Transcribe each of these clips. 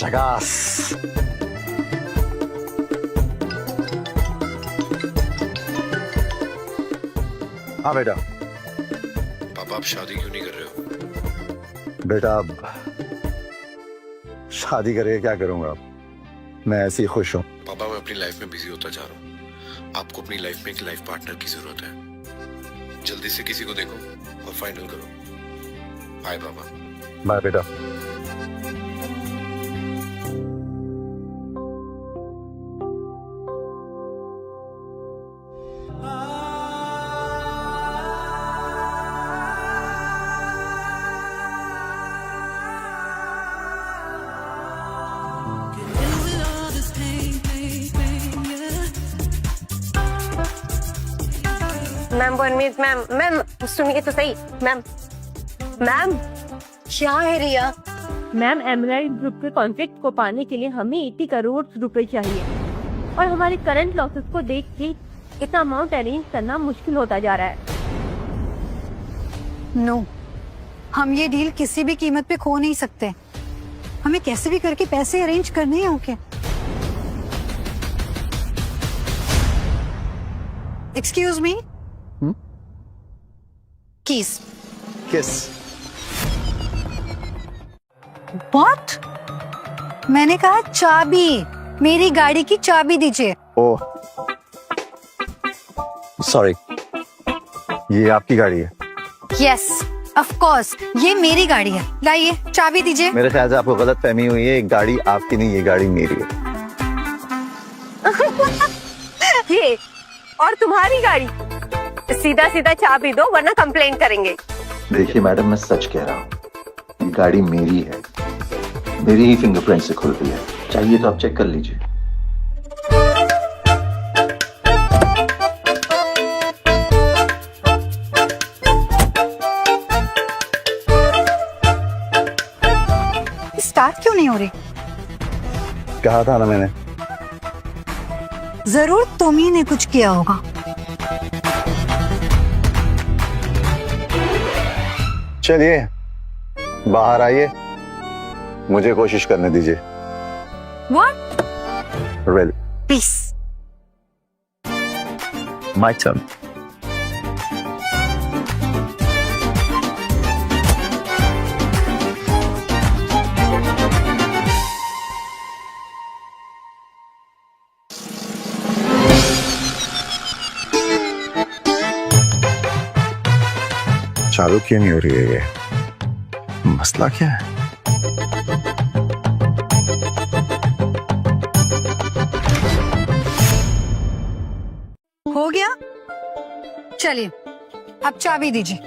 झकास। हाँ बेटा। पापा आप शादी क्यों नहीं कर रहे हो? बेटा अब शादी करके क्या करूंगा, मैं ऐसे ही खुश हूँ। पापा मैं अपनी लाइफ में बिजी होता जा रहा हूँ, आपको अपनी लाइफ में एक लाइफ पार्टनर की जरूरत है। जल्दी से किसी को देखो और फाइनल करो। बाय पापा। बाय बेटा। Ma'am 1 minute ma'am. मैम सुनिए तो सही मैम। मैम क्या है रिया? मैम एमराइट ग्रुप के कॉन्ट्रैक्ट को पाने के लिए हमें 80 करोड़ रुपए चाहिए और हमारे करंट लॉसेस को देख के इतना अमाउंट अरेंज करना मुश्किल होता जा रहा है। नो, हम ये डील किसी भी कीमत पे खो नहीं सकते। हमें कैसे भी करके पैसे अरेंज करने हैं। Okay excuse me. कीज। किस? व्हाट? मैंने कहा चाबी, मेरी गाड़ी की चाबी दीजिए। ओह सॉरी, ये आपकी गाड़ी है? यस ऑफ कोर्स, ये मेरी गाड़ी है। लाइए चाबी दीजिए। मेरे ख्याल से आपको गलत फहमी हुई है, ये गाड़ी आपकी नहीं, ये गाड़ी मेरी है। ये और तुम्हारी गाड़ी? सीधा सीधा चाबी दो वरना कंप्लेन करेंगे। देखिए मैडम, मैं सच कह रहा हूँ, ये गाड़ी मेरी है, मेरी ही फिंगरप्रिंट से खुलती है। चाहिए तो आप चेक कर लीजिए। स्टार्ट क्यों नहीं हो रही? कहा था ना मैंने। जरूर तुम ही ने कुछ किया होगा। चलिए बाहर आइए, मुझे कोशिश करने दीजिए। What? Really? Please. My turn. चालू क्यों नहीं हो रही है? ये मसला क्या है? हो गया? चलिए अब चाबी दीजिए।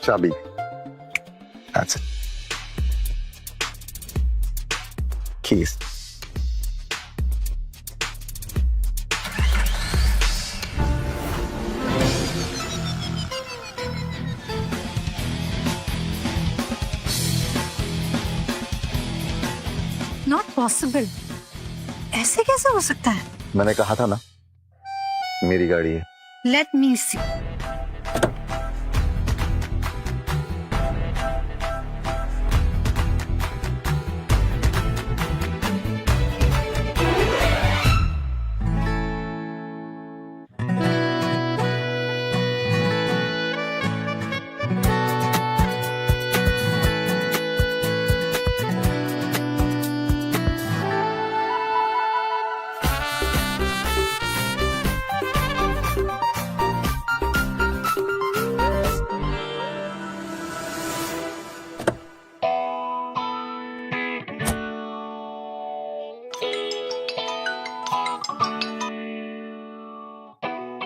चाबी। That's it. Keys. Not possible, ऐसे कैसे हो सकता है? मैंने कहा था ना, मेरी गाड़ी है। लेट मी सी।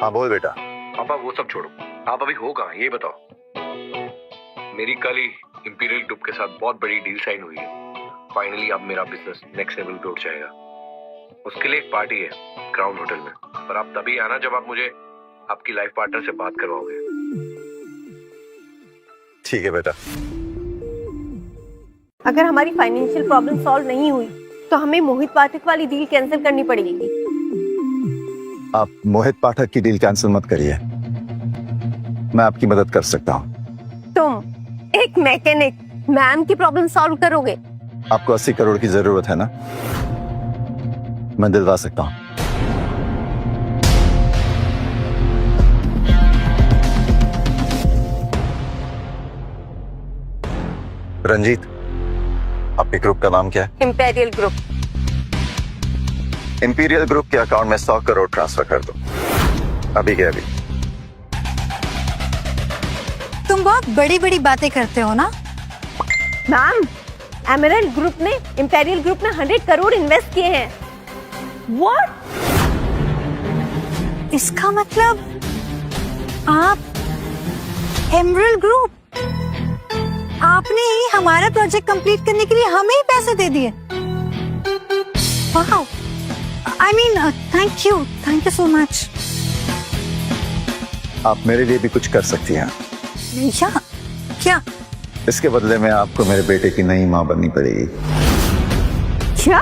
हाँ बोल बेटा। पापा वो सब छोड़ो, आप अभी हो कहाँ ये बताओ। मेरी कल ही इंपीरियल ग्रुप के साथ बहुत बड़ी डील साइन हुई है। फाइनली अब मेरा बिजनेस नेक्स्ट लेवल पे उठ जाएगा। उसके लिए एक पार्टी है क्राउन होटल में, पर आप तभी आना जब आप मुझे आपकी लाइफ पार्टनर से बात करवाओगे। ठीक है बेटा। अगर हमारी फाइनेंशियल प्रॉब्लम सॉल्व नहीं हुई तो हमें मोहित पाठक वाली डील कैंसिल करनी पड़ेगी। आप मोहित पाठक की डील कैंसिल मत करिए, मैं आपकी मदद कर सकता हूँ। तुम एक मैकेनिक मैम की प्रॉब्लम सॉल्व करोगे? आपको 80 करोड़ की जरूरत है ना? मैं दिलवा सकता हूं। रंजीत, आपके ग्रुप का नाम क्या है? Imperial group. इंपीरियल ग्रुप के अकाउंट में 100 करोड़ ट्रांसफर कर दो, अभी के अभी। तुम बहुत बड़ी बड़ी बातें करते हो ना। मैम, एमरल्ड ग्रुप ने इंपीरियल ग्रुप में 100 करोड़ इन्वेस्ट किए हैं। व्हाट? इसका मतलब आप एमरल्ड ग्रुप, आपने ही हमारा प्रोजेक्ट कंप्लीट करने के लिए हमें ही पैसे दे दिए। Wow, I mean thank you so much. आप मेरे लिए भी कुछ कर सकती हैं। भैया, क्या? इसके बदले में आपको मेरे बेटे की नई मां बननी पड़ेगी। क्या?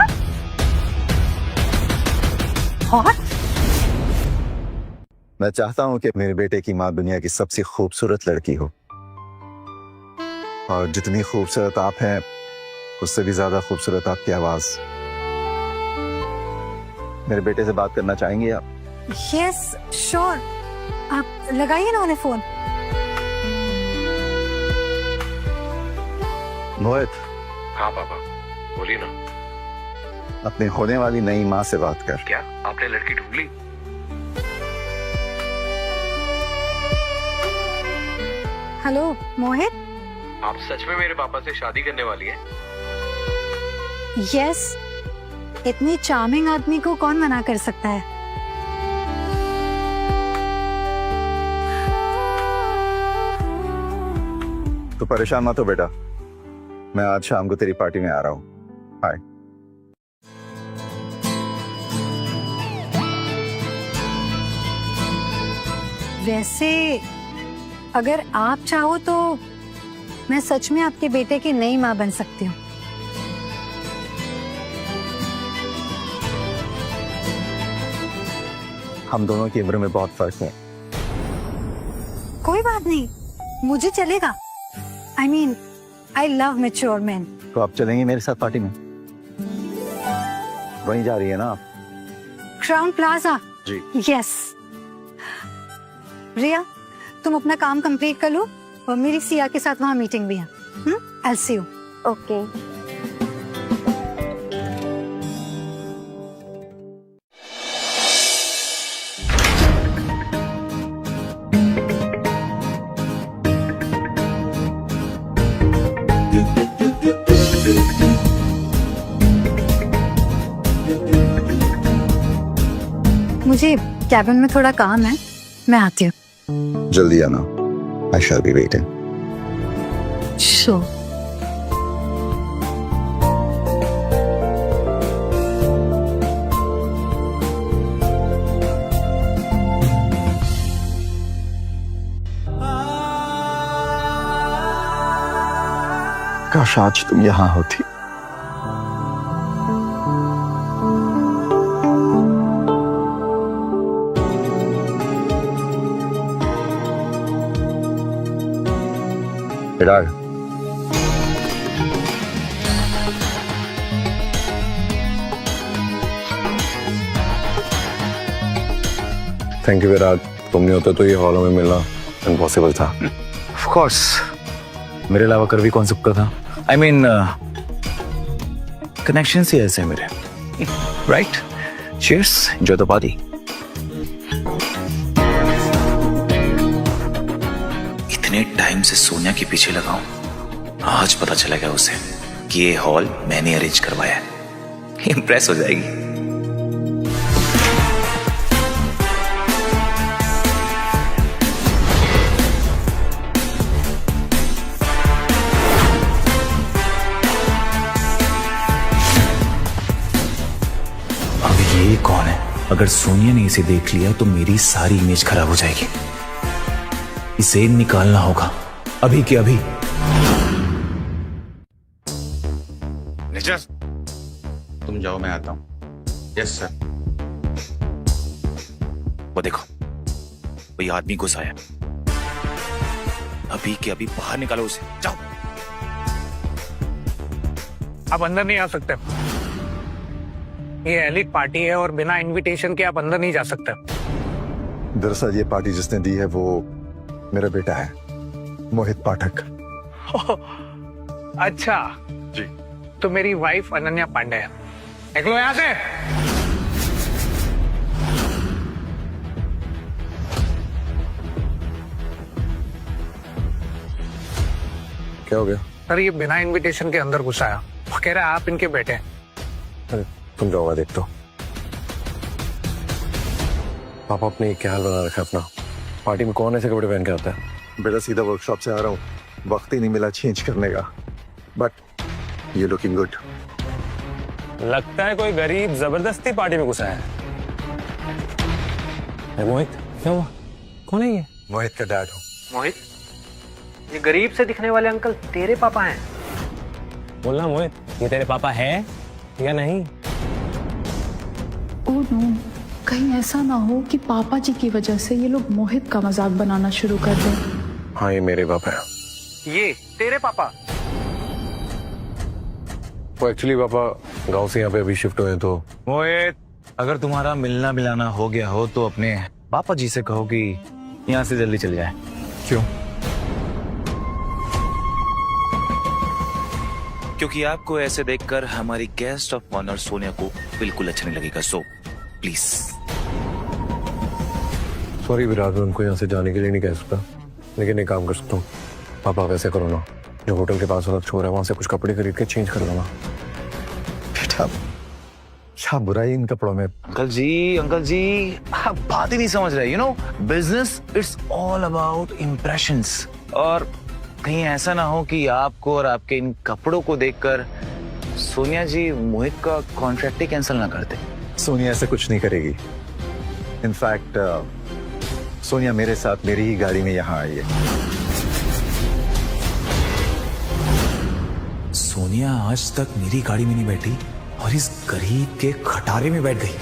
और मैं चाहता हूं कि मेरे बेटे की मां दुनिया की सबसे खूबसूरत लड़की हो, और जितनी खूबसूरत आप हैं उससे भी ज्यादा खूबसूरत आपकी आवाज। मेरे बेटे से बात करना चाहेंगे आप? यस श्योर, आप लगाइए ना उन्हें फोन। मोहित, हाँ पापा, बोलिए ना। अपनी होने वाली नई माँ से बात कर। क्या आपने लड़की ढूंढ ली? हेलो मोहित। आप सच में मेरे पापा से शादी करने वाली हैं? यस, इतनी चार्मिंग आदमी को कौन मना कर सकता है। तो परेशान मत हो बेटा, मैं आज शाम को तेरी पार्टी में आ रहा हूँ। हाय। वैसे अगर आप चाहो तो मैं सच में आपके बेटे की नई माँ बन सकती हूँ। हम दोनों की उम्र में बहुत फर्क है। कोई बात नहीं, मुझे चलेगा। I mean I love mature man. तो आप चलेंगे मेरे साथ पार्टी में? वहीं जा रही है ना आप? Crowne Plaza. जी। यस। रिया, तुम अपना काम कंप्लीट कर लो, और मेरी सिया के साथ वहाँ मीटिंग भी है। आई सी यू। ओके। मुझे कैबिन में थोड़ा काम है, मैं आती हूँ। जल्दी आना। I shall be waiting. Sure. काश आज तुम यहाँ होती। Virar. थैंक यू विराट, तुम नहीं होते तो ये हॉलों में मिलना इम्पॉसिबल था। ऑफ कोर्स, मेरे अलावा कर भी कौन सकता था? आई मीन कनेक्शन ही ऐसे हैं मेरे, right? Cheers, enjoy the party. इतने टाइम से सोनिया के पीछे लगा हूं, आज पता चला गया उसे कि ये हॉल मैंने अरेंज करवाया है। इंप्रेस हो जाएगी। अब ये कौन है? अगर सोनिया ने इसे देख लिया तो मेरी सारी इमेज खराब हो जाएगी। इसे निकालना होगा अभी के अभी। निजर, तुम जाओ, मैं आता हूं। Yes sir. वो देखो, वही आदमी घुस आया। अभी के अभी बाहर निकालो उसे, जाओ। आप अंदर नहीं आ सकते। ये एलिट पार्टी है और बिना इनविटेशन के आप अंदर नहीं जा सकते। दरअसल ये पार्टी जिसने दी है वो मेरा बेटा है, मोहित पाठक। अच्छा जी। तो मेरी वाइफ अनन्या पांडे है। निकलो यहाँ से। क्या हो गया? सर ये बिना इनविटेशन के अंदर घुसाया। वो कह रहा है आप इनके बेटे हैं। अरे तुम जाओ, देख तो। पापा अपने क्या हाल बना रखा है अपना। पार्टी में कौन ऐसे कपड़े पहन के आता है? बेटा सीधा वर्कशॉप से आ रहा हूँ, वक्त ही नहीं मिला चेंज करने का। But you looking good. लगता है कोई गरीब जबरदस्ती पार्टी में घुसा है। मोहित क्या हुआ? कौन है ये? मोहित का डैड हूँ। मोहित, ये गरीब से दिखने वाले अंकल तेरे पापा हैं? बोलना मोहित, ये तेरे पापा है या नहीं? ओह नो, कहीं ऐसा ना हो कि पापा जी की वजह से ये लोग मोहित का मजाक बनाना शुरू कर दें। हाँ ये मेरे पापा है। ये तेरे पापा? वो एक्चुअली पापा गांव से यहाँ पे अभी शिफ्ट हुए हैं तो। मोहित, अगर तुम्हारा मिलना मिलाना हो गया हो तो अपने पापा जी से कहो कि यहाँ से जल्दी चले जाए। क्यों? क्योंकि आपको ऐसे देखकर हमारी गेस्ट ऑफ ऑनर सोनिया को बिल्कुल अच्छा नहीं लगेगा। So please. सॉरी विराट, मैं उनको यहाँ से जाने के लिए नहीं कह सकता, लेकिन एक काम कर सकता हूँ। पापा वैसे करो ना, जो होटल के पास वाला स्टोर है वहां से कुछ कपड़े खरीद के चेंज कर लेना। बेटा क्या बुराई इन कपड़ों में? अंकल जी आप बात ही नहीं समझ रहे। You know, business it's all about impressions. और कहीं ऐसा ना हो कि आपको और आपके इन कपड़ों को देखकर सोनिया जी मोहित का कॉन्ट्रैक्ट ही कैंसिल ना कर दे। सोनिया ऐसे कुछ नहीं करेगी। इनफैक्ट सोनिया मेरे साथ मेरी ही गाड़ी में यहाँ आई है। सोनिया आज तक मेरी गाड़ी में नहीं बैठी और इस गरीब के खटारे में बैठ गई।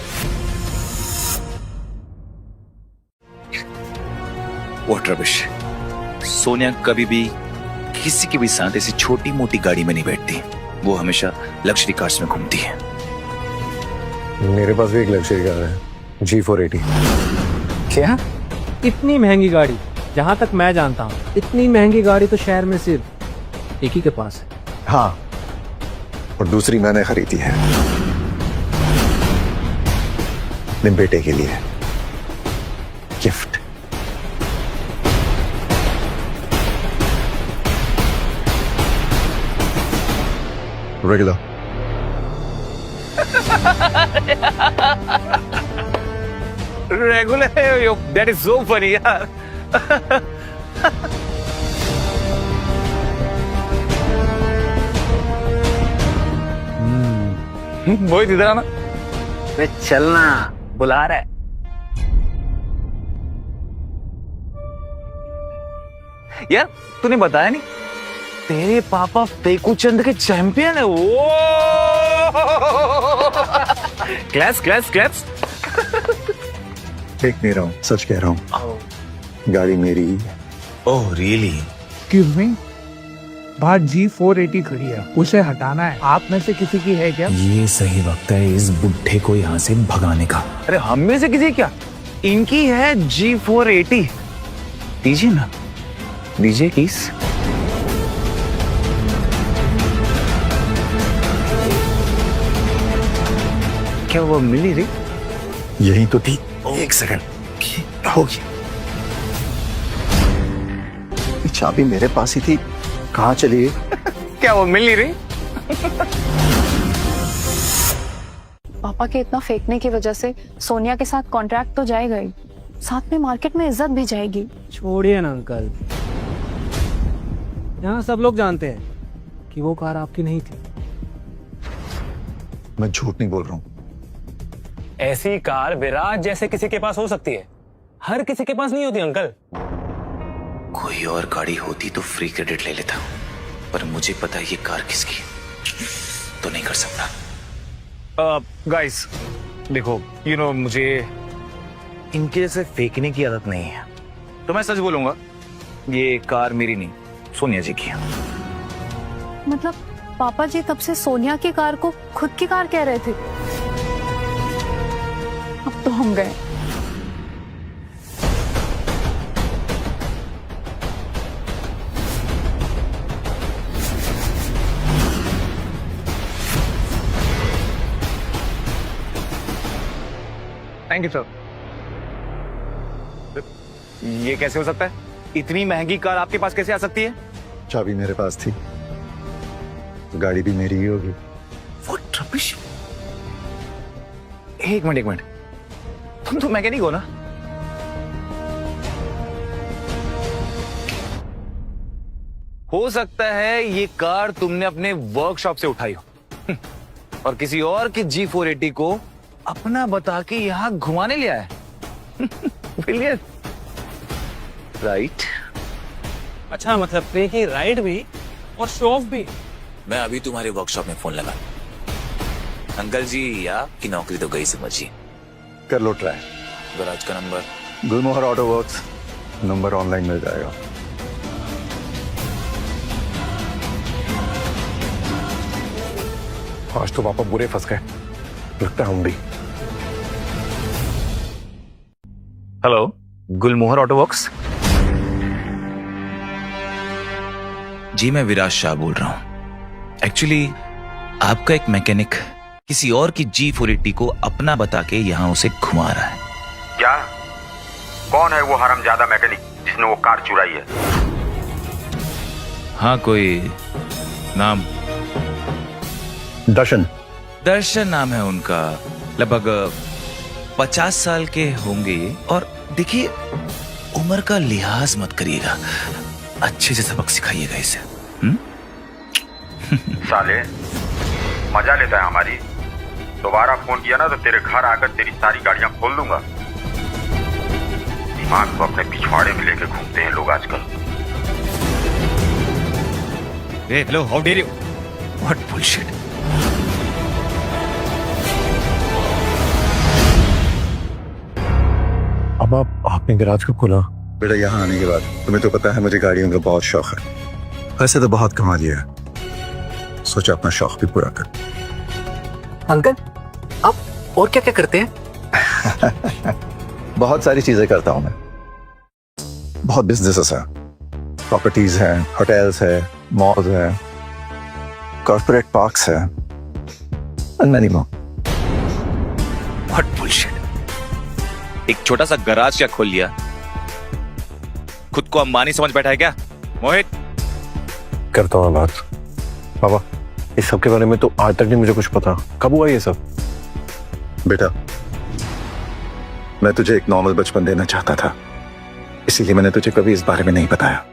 What rubbish. सोनिया कभी भी किसी के भी साथ ऐसी छोटी मोटी गाड़ी में नहीं बैठती। वो हमेशा लग्जरी कार्स में घूमती है। मेरे पास भी एक लग्जरी कार है, G480। क्या? इतनी महंगी गाड़ी? जहाँ तक मैं जानता हूँ इतनी महंगी गाड़ी तो शहर में सिर्फ एक ही के पास है। हाँ, और दूसरी मैंने खरीदी है अपने बेटे के लिए, गिफ्ट। रेगुलर। रेगुलर है? दैट इज सो फनी यार। मोहित इधर आना। वे चलना बुला रहा है। यार तूने बताया नहीं, तेरे पापा फेकू चंद के चैंपियन है। वो क्लैप्स क्लैप्स क्लैप्स। फेंक नहीं रहा हूँ, सच कह रहा हूँ। गाड़ी मेरी ही है। Oh really? एक्सक्यूज मी, बाहर G480 खड़ी है, उसे हटाना है। आप में से किसी की है क्या? ये सही वक्त है इस बुढ़े को यहाँ से भगाने का। अरे हम में से किसी क्या? इनकी है G480। दीजिए ना, दीजिए कीस। क्या वो मिली रे? यही तो थी। एक सेकंड, क्या हो गया? ये चाबी मेरे पास ही थी, कहाँ चली गई? क्या वो मिली रे? पापा के इतना फेंकने की वजह से सोनिया के साथ कॉन्ट्रैक्ट तो जाएगा ही, साथ में मार्केट में इज्जत भी जाएगी। छोड़िए ना अंकल, यहाँ सब लोग जानते हैं कि वो कार आपकी नहीं थी। मैं झूठ नहीं बोल रहा हूँ। ऐसी कार विराट जैसे किसी के पास हो सकती है, हर किसी के पास नहीं होती अंकल। कोई और गाड़ी होती तो फ्री क्रेडिट ले लेता, पर मुझे पता है ये कार किसकी है, तो नहीं कर सकता। गाइस देखो, यू नो मुझे इनके जैसे फेंकने की आदत नहीं है, तो मैं सच बोलूंगा, ये कार मेरी नहीं सोनिया जी की है। मतलब पापा जी तब से सोनिया की कार को खुद की कार कह रहे थे। अब तो हम गए। Thank you sir. ये कैसे हो सकता है? इतनी महंगी कार आपके पास कैसे आ सकती है? चाबी मेरे पास थी तो गाड़ी भी मेरी ही होगी। What rubbish? एक मिनट, तुम तो मैकेनिक हो ना? हो सकता है ये कार तुमने अपने वर्कशॉप से उठाई हो और किसी और की G480 को अपना बता के यहाँ घुमाने लिया है। Brilliant. राइट? अच्छा, मतलब कि राइड भी और शो ऑफ भी। मैं अभी तुम्हारे वर्कशॉप में फोन लगा। अंकल जी, आपकी नौकरी तो गई समझिए। कर लो ट्राई। गराज का नंबर? गुलमोहर ऑटो वर्क्स, नंबर ऑनलाइन मिल जाएगा। आज तो पापा बुरे फंस गए, लगता है हम भी। हेलो, गुलमोहर ऑटो वर्क्स। जी मैं विराज शाह बोल रहा हूं। एक्चुअली आपका एक मैकेनिक किसी और की G480 को अपना बता के यहाँ उसे घुमा रहा है। क्या? कौन है वो हरामजादा मैकेनिक जिसने वो कार चुराई है? हाँ, कोई नाम? दर्शन नाम है उनका। लगभग 50 साल के होंगे ये। और देखिए, उम्र का लिहाज मत करिएगा, अच्छे से सबक सिखाइएगा इसे। साले मजा लेता है हमारी। दोबारा फोन किया ना तो तेरे घर आकर तेरी सारी गाड़ियां खोल दूंगा। दिमाग को अपने पिछवाड़े में लेके घूमते हैं लोग आजकल। Hello, how dare you? What bullshit. अब आपने गैराज को खोला? बेटा, यहाँ आने के बाद तुम्हें तो पता है मुझे गाड़ियों का बहुत शौक है। वैसे तो बहुत कमा लिया है, सोचा अपना शौक भी पूरा कर। अंकल, आप और क्या क्या करते हैं? बहुत सारी चीजें करता हूं मैं। बहुत बिजनेसेस हैं, प्रॉपर्टीज हैं, होटल्स है, मॉल्स हैं, कॉर्पोरेट पार्क्स हैं, and many more. What bullshit. एक छोटा सा गराज क्या खोल लिया? खुद को अंबानी समझ बैठा है क्या? मोहित, करता हूँ बात। पापा, इस सब के बारे में तो आज तक नहीं मुझे कुछ पता। कब हुआ ये सब? बेटा, मैं तुझे एक नॉर्मल बचपन देना चाहता था, इसीलिए मैंने तुझे कभी इस बारे में नहीं बताया।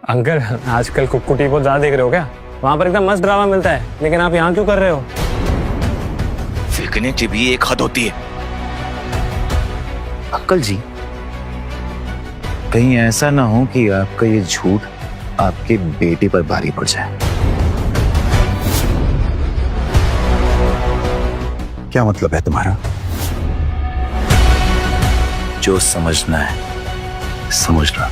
अंकल, आजकल कुक्कू टीवी ज्यादा देख रहे हो क्या? वहाँ पर एकदम मस्त ड्रामा मिलता है, लेकिन आप यहाँ क्यों कर रहे हो? फेंकने की भी एक हद होती है। अंकल जी, कहीं ऐसा ना हो कि आपका ये झूठ आपके बेटे पर भारी पड़ जाए। क्या मतलब है तुम्हारा? जो समझना है समझ रहा।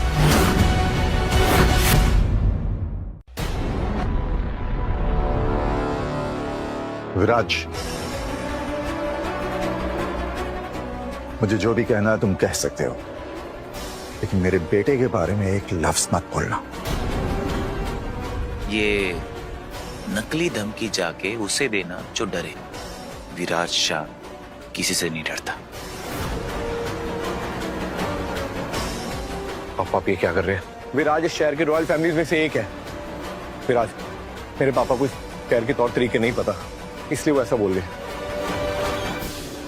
विराज, मुझे जो भी कहना है तुम कह सकते हो, लेकिन मेरे बेटे के बारे में एक लफ्ज मत बोलना। ये नकली धमकी जाके उसे देना जो डरे। विराज शाह किसी से नहीं डरता। पापा, आप ये क्या कर रहे हैं? विराज इस शहर की रॉयल फैमिलीज में से एक है। विराज, मेरे पापा को शहर के तौर तरीके नहीं पता, इसलिए वो ऐसा बोल रहे।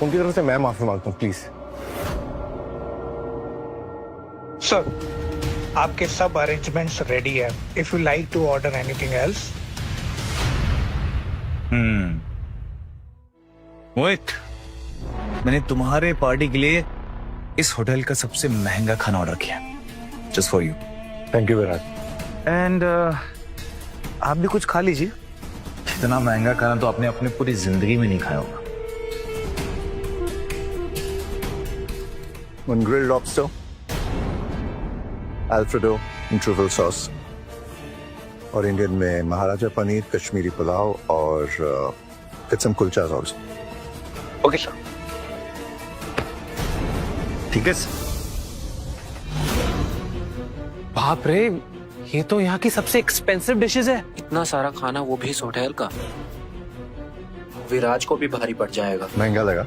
उनकी तरफ से मैं माफी मांगता हूँ, प्लीज। सर, आपके सब अरेंजमेंट्स रेडी है। If you like to order anything else. Mohit, मैंने तुम्हारे पार्टी के लिए इस होटल का सबसे महंगा खाना ऑर्डर किया, just for you. Thank you Viraj. And आप भी कुछ खा लीजिए। इतना महंगा खाना तो आपने अपनी पूरी जिंदगी में नहीं खाया होगा। One grilled lobster, Alfredo and truffle sauce, और इंडियन में महाराजा पनीर, कश्मीरी पुलाव और some कुलचास also. Okay sir. ठीक है बाप रे, ये तो यहाँ की सबसे एक्सपेंसिव डिशेस है। इतना सारा खाना, वो भी इस होटल का। विराज को भी भारी पड़ जाएगा। महंगा लगा?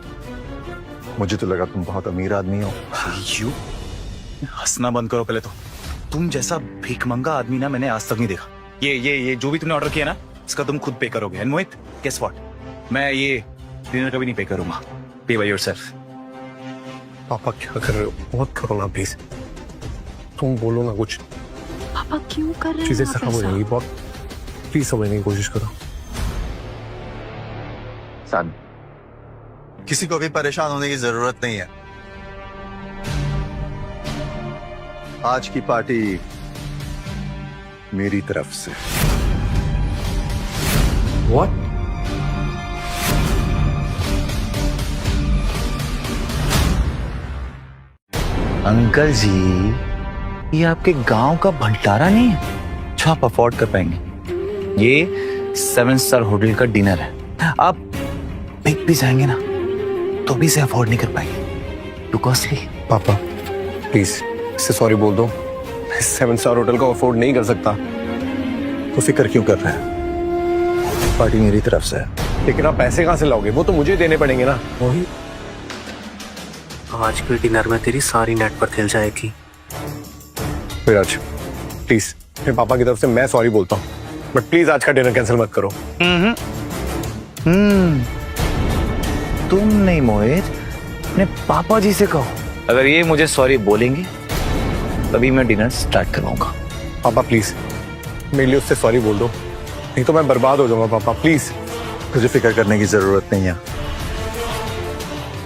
मुझे तो लगा तुम बहुत अमीर आदमी हो। यू हंसना बंद करो पहले तो। तुम जैसा भीखमंगा आदमी ना मैंने आज तक नहीं देखा। ये जो भी तुमने ऑर्डर किया ना, इसका तुम खुद पे करोगे। एंड मोहित, गेस व्हाट, मैं ये डिनर कभी नहीं पे करूंगा। पे बाय योरसेल्फ। पापा क्या कर रहे हो? बहुत करो ना प्लीज। तुम बोलो ना कुछ। पापा क्यों कर रहे हैं चीजें आप खराब हो ऐसा? जाएंगी बहुत। प्लीज समझने की कोशिश करो। सन, किसी को भी परेशान होने की जरूरत नहीं है। आज की पार्टी मेरी तरफ से। What? अंकल जी, ये आपके गांव का भंडारा नहीं है जो आप अफोर्ड कर पाएंगे। ये 7 स्टार होटल का डिनर है। आप बिग भी जाएंगे ना तो भी इसे अफोर्ड नहीं कर पाएंगे। To costly. पापा प्लीज इससे सॉरी बोल दो। 7 स्टार होटल को अफोर्ड नहीं कर सकता तो फिक्र क्यों कर रहे हैं? पार्टी मेरी तरफ से है। लेकिन आप पैसे कहां से लाओगे? वो तो मुझे देने पड़ेंगे ना। वही आज के डिनर में तेरी सारी नेट पर खेल जाएगी। विराज प्लीज, मेरे पापा की तरफ से मैं सॉरी बोलता हूँ, बट प्लीज आज का डिनर कैंसिल मत करो। तुम नहीं मोहित, अपने पापा जी से कहो। अगर ये मुझे सॉरी बोलेंगे तभी मैं डिनर स्टार्ट करवाऊंगा। पापा प्लीज मेरे लिए उससे सॉरी बोल दो, नहीं तो मैं बर्बाद हो जाऊंगा। पापा प्लीज। मुझे फिक्र करने की जरूरत नहीं है,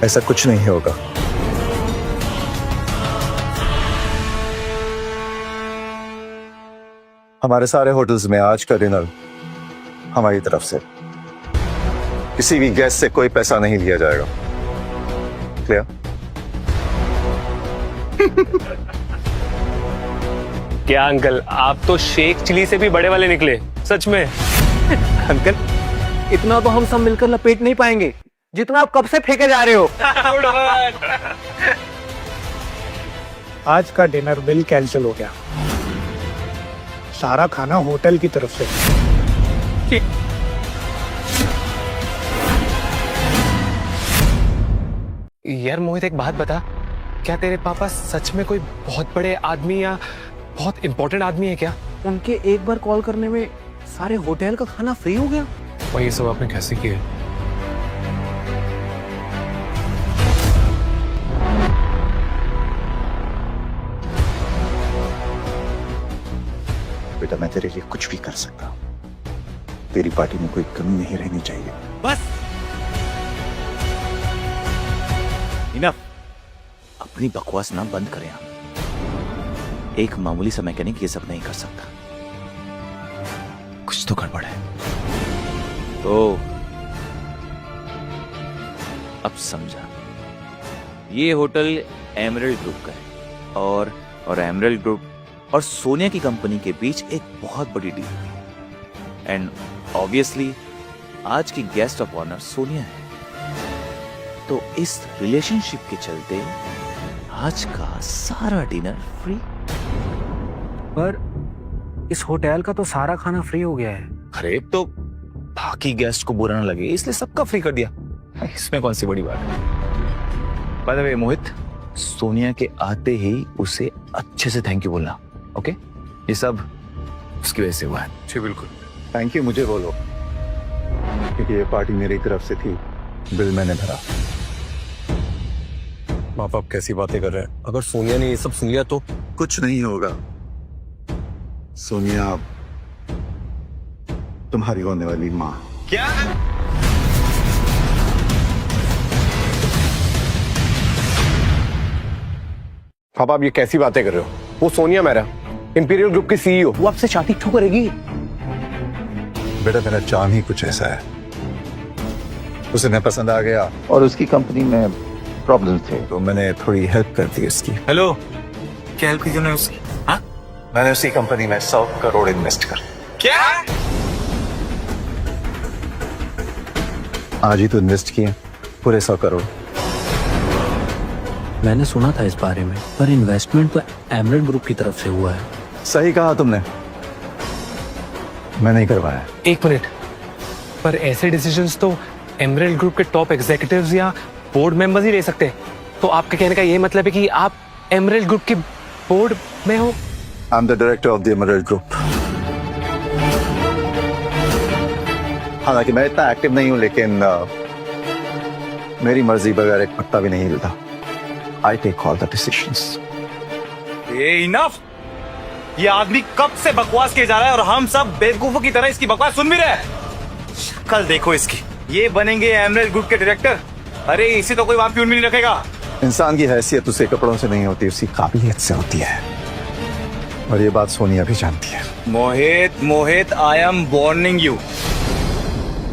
ऐसा कुछ नहीं होगा। हमारे सारे होटल्स में आज का डिनर हमारी तरफ से। किसी भी गेस्ट से कोई पैसा नहीं लिया जाएगा। क्लियर? क्या अंकल, आप तो शेख चिली से भी बड़े वाले निकले, सच में। अंकल, इतना तो हम सब मिलकर लपेट नहीं पाएंगे जितना आप कब से फेंके जा रहे हो। आज का डिनर बिल कैंसिल हो गया। सारा खाना होटल की तरफ से। यार मोहित, एक बात बता, क्या तेरे पापा सच में कोई बहुत बड़े आदमी या बहुत इंपॉर्टेंट आदमी है क्या? उनके एक बार कॉल करने में सारे होटल का खाना फ्री हो गया। और ये सब आपने कैसे किया? बेटा मैं तेरे लिए कुछ भी कर सकता हूँ। तेरी पार्टी में कोई कमी नहीं रहनी चाहिए। बस इनफ। अपनी बकवास ना बंद करें आप। एक मामूली सा मैकेनिक ये सब नहीं कर सकता। कुछ तो गड़बड़ है। तो अब समझा। ये होटल एमरल्ड ग्रुप का है और एमरल्ड ग्रुप और सोनिया की कंपनी के बीच एक बहुत बड़ी डील है। एंड ऑब्वियसली आज की गेस्ट ऑफ ऑनर सोनिया है। तो इस रिलेशनशिप के चलते आज का सारा डिनर फ्री। पर इस होटल का तो सारा खाना फ्री हो गया है। अरे तो बाकी गेस्ट को बुरा ना लगे इसलिए सबका फ्री कर दिया। इसमें कौन सी बड़ी बात है? बाय द वे मोहित, सोनिया के आते ही उसे अच्छे से थैंक यू बोलना। ओके? ये सब उसकी वजह से हुआ है। जी बिल्कुल। थैंक यू मुझे बोलो, क्योंकि ये पार्टी मेरी तरफ से थी। बिल मैंने भरा। बाप आप कैसी बातें कर रहे हैं? अगर सोनिया ने ये सब सुन लिया तो? कुछ नहीं होगा। सोनिया तुम्हारी होने वाली माँ। क्या? पापा आप ये कैसी बातें कर रहे हो? वो सोनिया मेरा इंपीरियल ग्रुप की सीईओ, वो आपसे शादी क्यों करेगी? बेटा मेरा चाम ही कुछ ऐसा है। उसे मैं पसंद आ गया और उसकी कंपनी में प्रॉब्लम थे तो मैंने थोड़ी हेल्प कर दी उसकी। हेलो, क्या हेल्प की तूने उसकी? हाँ, मैंने उसी कंपनी में 100 करोड़ इन्वेस्ट कर। क्या? आज ही तो इन्वेस्ट किए पूरे 100 करोड़। मैंने सुना था इस बारे में, पर इन्वेस्टमेंट तो एमरेल्ड ग्रुप की तरफ से हुआ है। सही कहा तुमने, मैं नहीं करवाया। एक मिनट, पर ऐसे डिसीजंस तो एमरेल्ड ग्रुप के टॉप एग्जीक्यूटिव्स या बोर्ड मेंबर्स ही ले सकते हैं। तो आपके कहने का ये मतलब है कि आप एमरेल्ड ग्रुप के बोर्ड में हो? I am the director of the emerald group. हालांकि मैं इतना एक्टिव नहीं हूं, लेकिन मेरी मर्जी बगैर एक पत्ता भी नहीं हिलता। I take all the decisions. ये इनफ। ये आदमी कब से बकवास किए जा रहा है और हम सब बेवकूफों की तरह इसकी बकवास सुन भी रहे हैं। कल देखो इसकी, ये बनेंगे एमरेल्ड ग्रुप के डायरेक्टर। अरे इसे तो कोई वहां प्यून भी नहीं रखेगा। इंसान की हैसियत उसे कपड़ों से नहीं होती, उसकी काबिलियत से होती है, और ये बात सोनिया भी जानती है। मोहित, आई एम वार्निंग यू।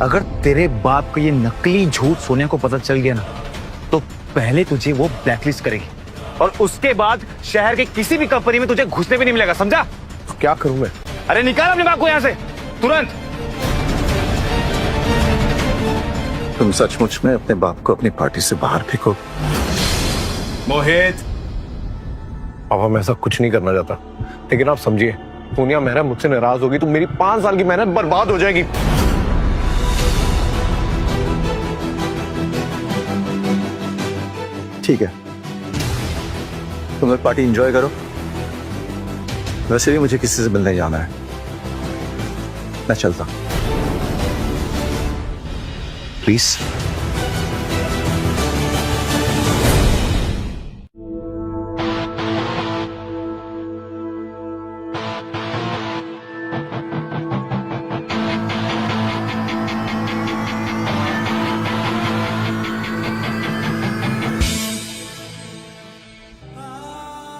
अगर तेरे बाप का ये नकली झूठ सोनिया को पता चल गया ना, तो पहले तुझे वो ब्लैकलिस्ट करेगी और उसके बाद शहर के किसी भी कंपनी में तुझे घुसने भी नहीं मिलेगा, समझा? तो क्या करूं मैं? अरे निकाल अपने बाप को यहाँ से तुरंत। तुम सचमुच में अपने बाप को अपनी पार्टी से बाहर फेंको? मोहित, पापा मैं ऐसा कुछ नहीं करना चाहता, लेकिन आप समझिए, सोनिया मेहरा मुझसे नाराज होगी तो मेरी 5 साल की मेहनत बर्बाद हो जाएगी। ठीक है, तुम लोग पार्टी एंजॉय करो। वैसे भी मुझे किसी से मिलने जाना है, मैं चलता हूं। प्लीज।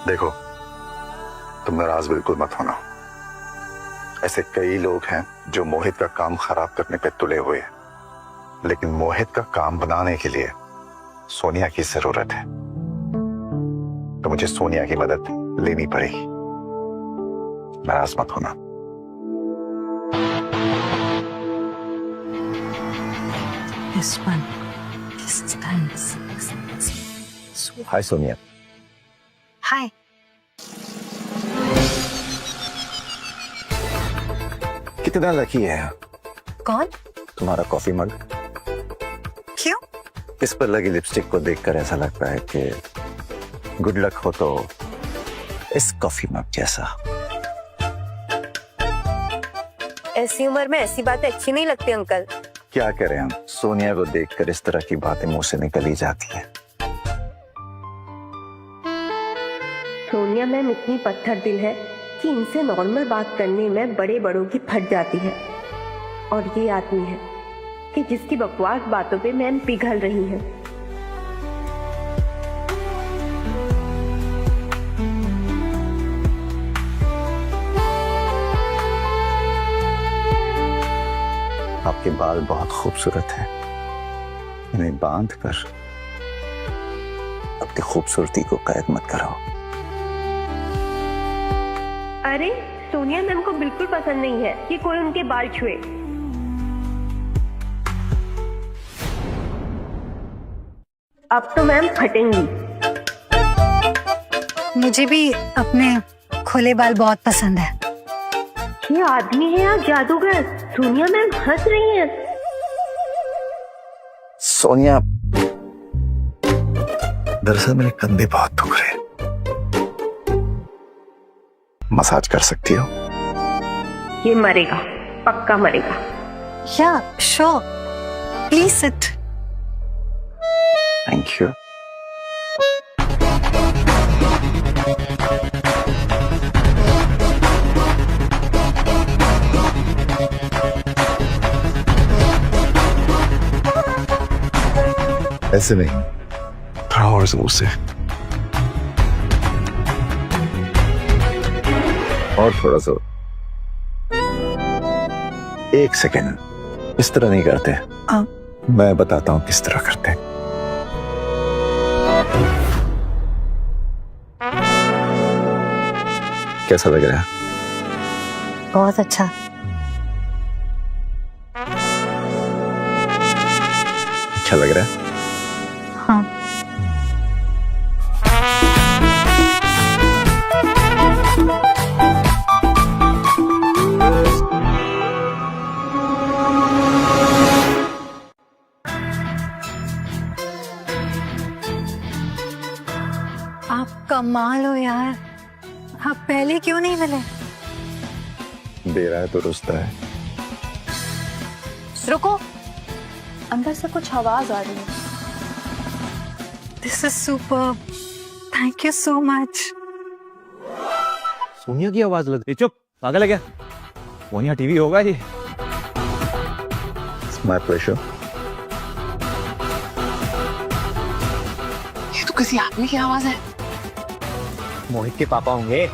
देखो, तुम नाराज बिल्कुल मत होना। ऐसे कई लोग हैं जो मोहित का काम खराब करने पे तुले हुए हैं, लेकिन मोहित का काम बनाने के लिए सोनिया की जरूरत है, तो मुझे सोनिया की मदद लेनी पड़ेगी। नाराज मत होना। हाय सोनिया। हाय। कितना लकी है कौन? तुम्हारा कॉफी मग। क्यों? इस पर लगी लिपस्टिक को देखकर ऐसा लगता है कि गुड लक हो तो इस कॉफी मग जैसा। ऐसी उम्र में ऐसी बातें अच्छी नहीं लगती अंकल। क्या करें हम, सोनिया को देखकर इस तरह की बातें मुंह से निकल ही जाती है। सोनिया मैम इतनी पत्थर दिल है कि इनसे नॉर्मल बात करने में बड़े बड़ों की फट जाती है, और ये आदमी है कि जिसकी बकवास बातों पे मैम पिघल रही हैं। आपके बाल बहुत खूबसूरत हैं, इन्हें बांध कर अपनी खूबसूरती को कैद मत कराओ। अरे सोनिया मैम को बिल्कुल पसंद नहीं है कि कोई उनके बाल छुए। अब तो मैम फटेंगी। मुझे भी अपने खुले बाल बहुत पसंद है। ये आदमी है या जादूगर? सोनिया मैम हंस रही हैं। सोनिया, दरअसल मेरे कंधे बहुत दुख रहे हैं, मसाज कर सकती हो? ये मरेगा, पक्का मरेगा। या sure, please sit. Thank you. ऐसे नहीं, थोड़ा और जोर से, और थोड़ा जोर। 1 सेकेंड, इस तरह नहीं करते। मैं बताता हूं किस तरह करते हैं। कैसा लग रहा है? बहुत अच्छा। अच्छा लग रहा है। हाँ। आप कमाल हो यार, आप पहले क्यों नहीं मिले? दे रहा है तो रुसता है। रुको, अंदर से कुछ आवाज आ रही है। This is superb, thank you so much. Sonia की आवाज लग रही। चुप, पागल है क्या? सोनिया टीवी होगा जी। My pleasure. ये तो किसी आदमी की आवाज है। मोहित के पापा होंगे।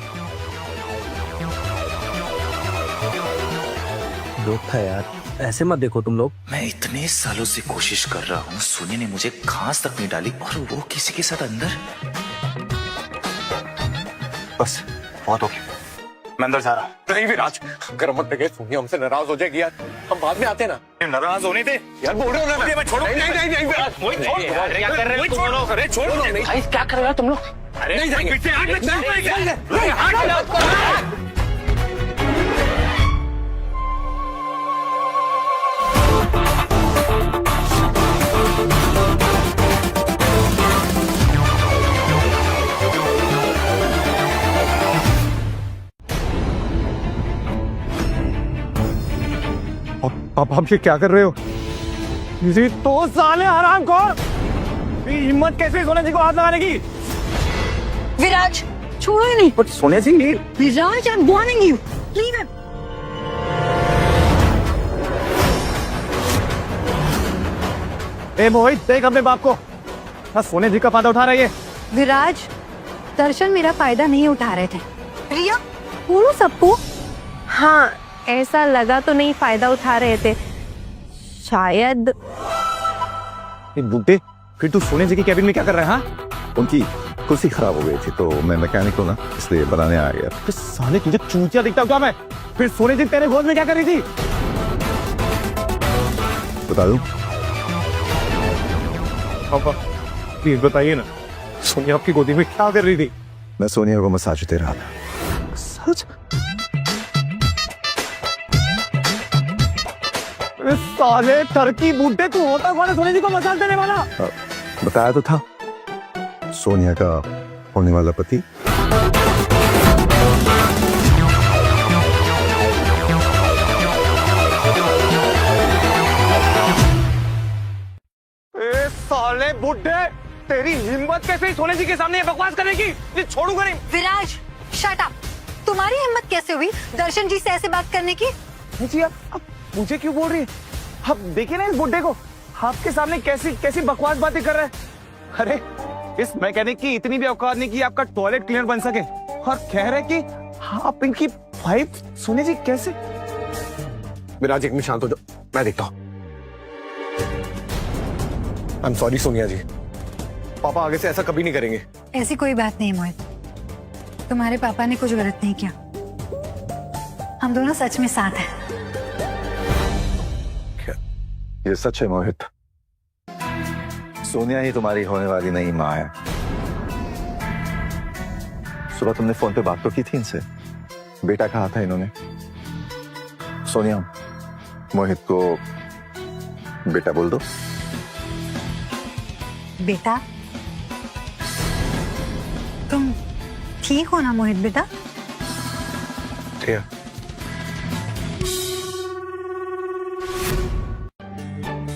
जोक था यार, ऐसे मत देखो तुम लोग। मैं इतने सालों से कोशिश कर रहा हूँ, सोनिया ने मुझे घास तक नहीं डाली और वो किसी के साथ अंदर। बस बहुत हो गया, मैं अंदर जा रहा हूँ। नहीं विराज, अगर मत देखे सोनिया हमसे नाराज हो जाएगी यार, हम बाद में आते हैं ना। नाराज होने दे यार बोल रहे हो ना, मैं छोड़ो। नहीं विराज, क्या कर रहे हो तुम लोग? अरे छोड़ो। भाई क्या कर रहे हो तुम लोग? अरे नहीं जाएंगे। आप ये क्या कर रहे हो? जी तो साले हराम खोर, हिम्मत कैसे सोनिया जी को हाथ लगाने की? विराज छोड़ो ही नहीं। But Sonia ji, Viraj, I am warning you, leave him. ए मोहित, देख अपने बाप को, सोनिया जी का फायदा उठा रही है। विराज, दर्शन मेरा फायदा नहीं उठा रहे थे। रिया, बोलो सबको। हाँ, ऐसा लगा तो नहीं फायदा उठा रहे थे, शायद। बुड्ढे, फिर तू सोनिया जी की कैबिन में क्या कर रहा है? हाँ, उनकी कुर्सी खराब हो गई थी तो मैं मैकेनिक हूँ ना, इसलिए बनाने आ गया। तो साले तुझे चूतिया दिखता हूँ क्या मैं? फिर सोनिया जी तेरे गोद में क्या कर रही थी? बता दूं? पापा प्लीज बताइए ना, सोनिया आपकी गोदी में क्या कर रही थी? मैं सोनिया को मसाज दे रहा था। सच? साले टर्की बूढ़े, तू होता कौन है सोनिया जी को मसाज देने वाला? बताया तो था, सोनिया का होने वाला पति। ए साले बूढ़े, तेरी हिम्मत कैसे सोनिया जी के सामने ये बकवास करने की? ये छोड़ूंगा नहीं। विराज, शट अप। तुम्हारी हिम्मत कैसे हुई दर्शन जी से ऐसे बात करने की? जी आप मुझे क्यों बोल रही है? आप देखिए ना इस बुड्ढे को, आपके सामने कैसी कैसी बकवास बातें कर रहा है। अरे इस मैकेनिक की इतनी भी औकात नहीं कि आपका टॉयलेट क्लीनर बन सके, और कह रहे कि आप इनकी वाइफ। सोनिया जी कैसे? विराज एक मिनट शांत हो जाओ, मैं देखता हूँ। आई एम सॉरी सोनिया जी, पापा आगे से ऐसा कभी नहीं करेंगे। ऐसी कोई बात नहीं मोहित, तुम्हारे पापा ने कुछ गलत नहीं किया। हम दोनों सच में साथ हैं। ये सच है मोहित, सोनिया ही तुम्हारी होने वाली नई माँ है। सुबह तुमने फोन पे बात तो की थी इनसे, बेटा कहा था इन्होंने। सोनिया, मोहित को बेटा बोल दो। बेटा? तुम ठीक हो ना मोहित बेटा? ठीक।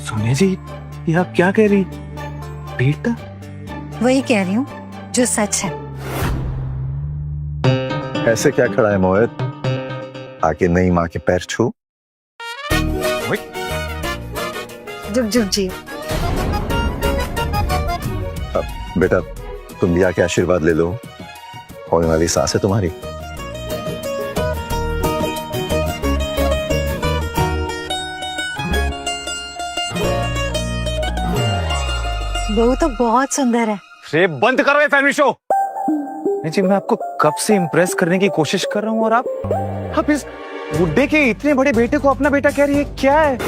सोनिया जी ये आप क्या कह रही? बेटा? वही कह रही हूँ जो सच है। ऐसे क्या खड़ा है मोहित, आके नई माँ के पैर छू। जुग जुग जी। अब बेटा तुम भी आके आशीर्वाद ले लो, होने वाली सास है तुम्हारी। वो तो बहुत सुंदर है। अरे बंद करो ये फैमिली शो। नहीं जी, मैं आपको कब से इम्प्रेस करने की कोशिश कर रहा हूँ और आप इस बुड्ढे के इतने बड़े बेटे को अपना बेटा कह रही है, क्या है?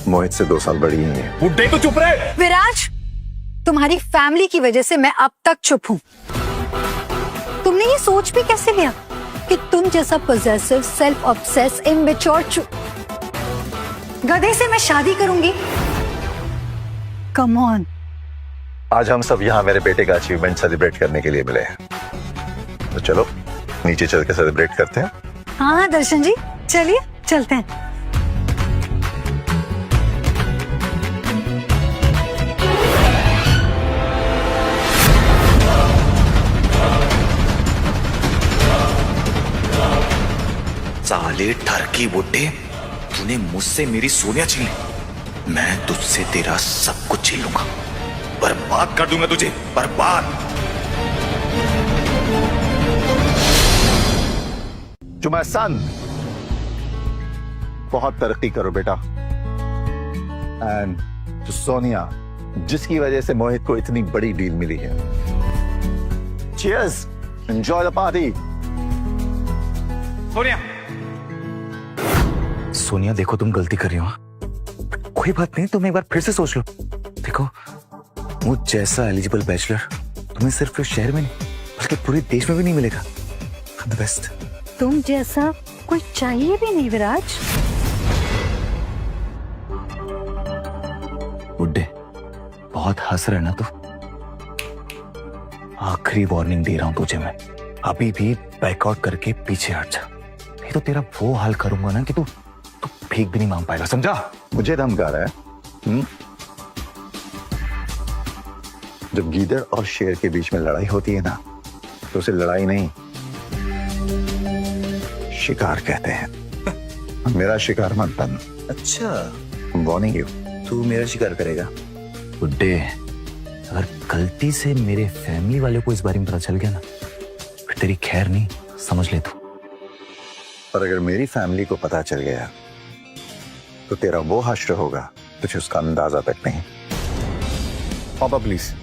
मोहित से 2 साल बड़ी ही है। बुड्ढे तो चुप रहे। विराज, तुम्हारी फैमिली की वजह से मैं अब तक चुप हूँ। तुमने ये सोच भी कैसे लिया कि तुम जैसा पोजेसिव, सेल्फ ऑब्सेस, इमेच्योर गधे से मैं शादी करूंगी? Come on. आज हम सब यहाँ मेरे बेटे का अचीवमेंट सेलिब्रेट करने के लिए मिले हैं, तो चलो नीचे चल के सेलिब्रेट करते हैं। हाँ दर्शन जी, चलिए चलते हैं। साले ठरकी बुड्ढे, तूने मुझसे मेरी सोनिया छीन ली, मैं तुझसे तेरा सब कुछ छीन लूंगा, बर्बाद कर दूंगा तुझे, बर्बाद। टू माय सन, बहुत तरक्की करो बेटा। एंड टू सोनिया, जिसकी वजह से मोहित को इतनी बड़ी डील मिली है। Cheers, enjoy the party. Sonia देखो, तुम गलती कर रही हो, कोई बात नहीं, तुम एक बार फिर से सोच लो। देखो, मुझ जैसा एलिजिबल बैचलर तुम्हें सिर्फ इस शहर में नहीं बल्कि पूरे देश में भी नहीं मिलेगा। The best. तुम जैसा कोई चाहिए भी नहीं विराज। बुड्ढे, बहुत हंस रहे ना तू? आखिरी वार्निंग दे रहा हूं तुझे मैं, अभी भी बैकआउट करके पीछे हट जा, नहीं तो तेरा वो हाल करूंगा ना कि तू भीख भी नहीं मांग पाएगा, समझा? मुझे धमका रहा है? जब गीदड़ और शेर के बीच में लड़ाई होती है ना, तो उसे लड़ाई नहीं, शिकार कहते हैं। मेरा शिकार मत बन। अच्छा, वार्निंग यू। तू मेरा शिकार करेगा? बुड्ढे, अगर गलती से मेरे फैमिली वाले को इस बारे में पता चल गया ना, फिर तेरी खैर नहीं, समझ ले तू। और अगर मेरी फैमिली को पता चल गया तो तेरा वो हश्र होगा तुझे उसका अंदाजा तक नहीं। पापा प्लीज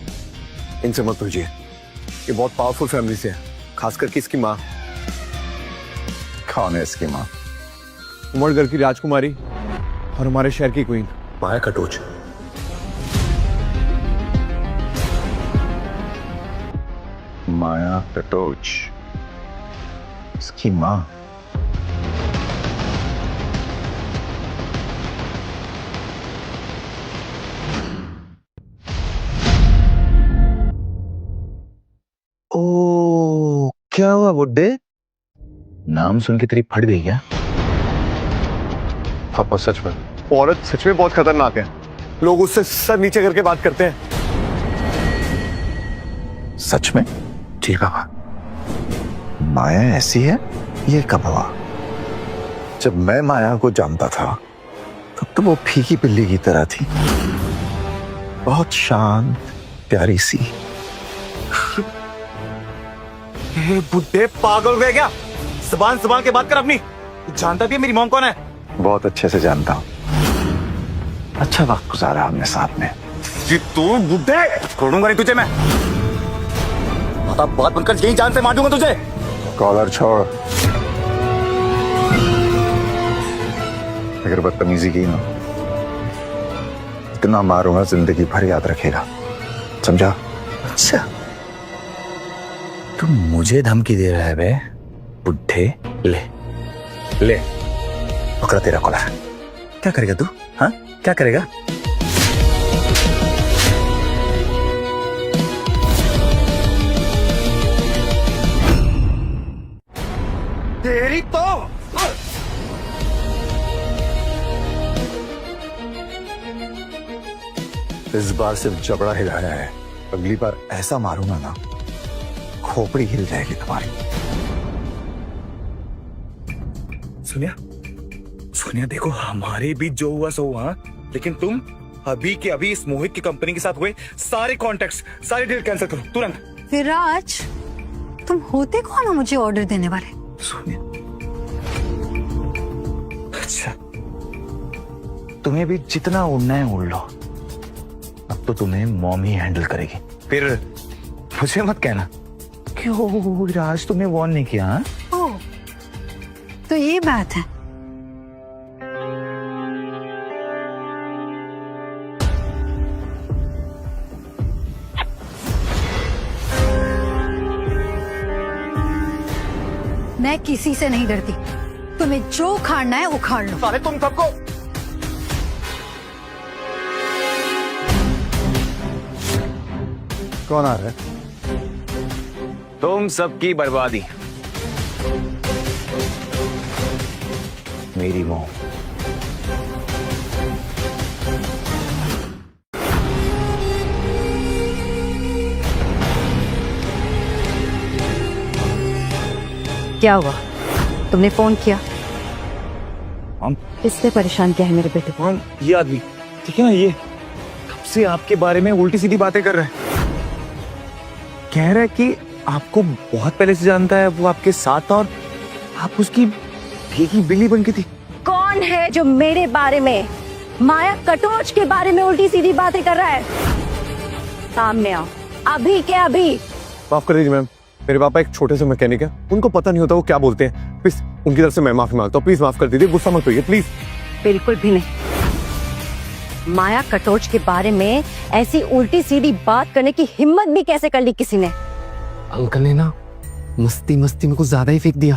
इनसे मत उलझिए, ये बहुत पावरफुल फैमिली से है, खासकर कि इसकी माँ। कौन है इसकी माँ? उमरगढ़ की राजकुमारी और हमारे शहर की क्वीन माया कटोच। माया कटोच, इसकी माँ? ओ, क्या हुआ बुड्ढे? नाम सुन के तेरी फट गई क्या? पापा सच में, औरत सच में बहुत खतरनाक है, लोग उससे सर नीचे करके बात करते हैं। सच में? जी बाबा, माया ऐसी है? ये कब हुआ? जब मैं माया को जानता था तब तो वो फीकी पिल्ली की तरह थी, बहुत शांत, प्यारी सी। बुड्ढे, पागल हो गया क्या? जुबान जुबान के बात कर अपनी। जानता भी है मेरी मॉम कौन है? बहुत अच्छे से जानता हूँ, अच्छा वक्त गुजारा हमने साथ में। तू बुड्ढे, छोड़ूंगा नहीं तुझे मैं, बात बनकर यही जान से मार दूंगा तुझे। कॉलर छोड़, अगर बदतमीजी की ना, इतना मारूंगा जिंदगी भर याद रखेगा, समझा? अच्छा, तुम मुझे धमकी दे रहा है बे बुड्ढे? ले ले, पकड़ा तेरा कॉलर। क्या करेगा तू? हाँ, क्या करेगा? तेरी तो इस बार सिर्फ जबड़ा हिलाया है, अगली बार ऐसा मारूंगा ना, खोपड़ी हिल जाएगी तुम्हारी। सुनिया, सुनिया देखो, हमारे बीच जो हुआ सो हुआ, लेकिन तुम अभी के अभी इस मोहित की कंपनी के साथ हुए सारे कॉन्ट्रैक्ट्स, सारी डील कैंसिल करो तुरंत। विराज, तुम होते कौन हो मुझे ऑर्डर देने वाले? सोनिया, अच्छा, तुम्हें भी जितना उड़ना है उड़ लो, अब तो तुम्हें मॉम ही हैंडल करेगी। फिर मुझे मत कहना क्यों राज तुम्हें वॉर्न नहीं किया। हाँ? ओह, तो ये बात है। मैं किसी से नहीं डरती। तुम्हें जो उखाड़ना है उखाड़ लो। साले तुम सबको कौन आ रहा है? तुम सबकी बर्बादी। मेरी मोह। क्या हुआ? तुमने फोन किया? हम इससे परेशान क्या है मेरे बेटे को? हम ये आदमी ठीक है ना, ये कब से आपके बारे में उल्टी सीधी बातें कर रहा है। कह रहा है कि आपको बहुत पहले से जानता है, वो आपके साथ था और आप उसकी भीगी बिल्ली बन की थी। कौन है जो मेरे बारे में, माया कटोच के बारे में उल्टी सीधी बातें कर रहा है? सामने आओ, अभी के अभी। माफ कर दीजिए मैम, मेरे पापा एक छोटे से मैकेनिक है, उनको पता नहीं होता वो क्या बोलते हैं। प्लीज उनकी तरफ से मैं माफी मांगता हूँ, प्लीज माफ कर दीजिए, गुस्सा मत होइए प्लीज। बिल्कुल भी नहीं। माया कटोच के बारे में ऐसी उल्टी सीधी बात करने की हिम्मत भी कैसे कर ली किसी ने? अंकल ने ना मस्ती मस्ती में कुछ ज्यादा ही फेंक दिया।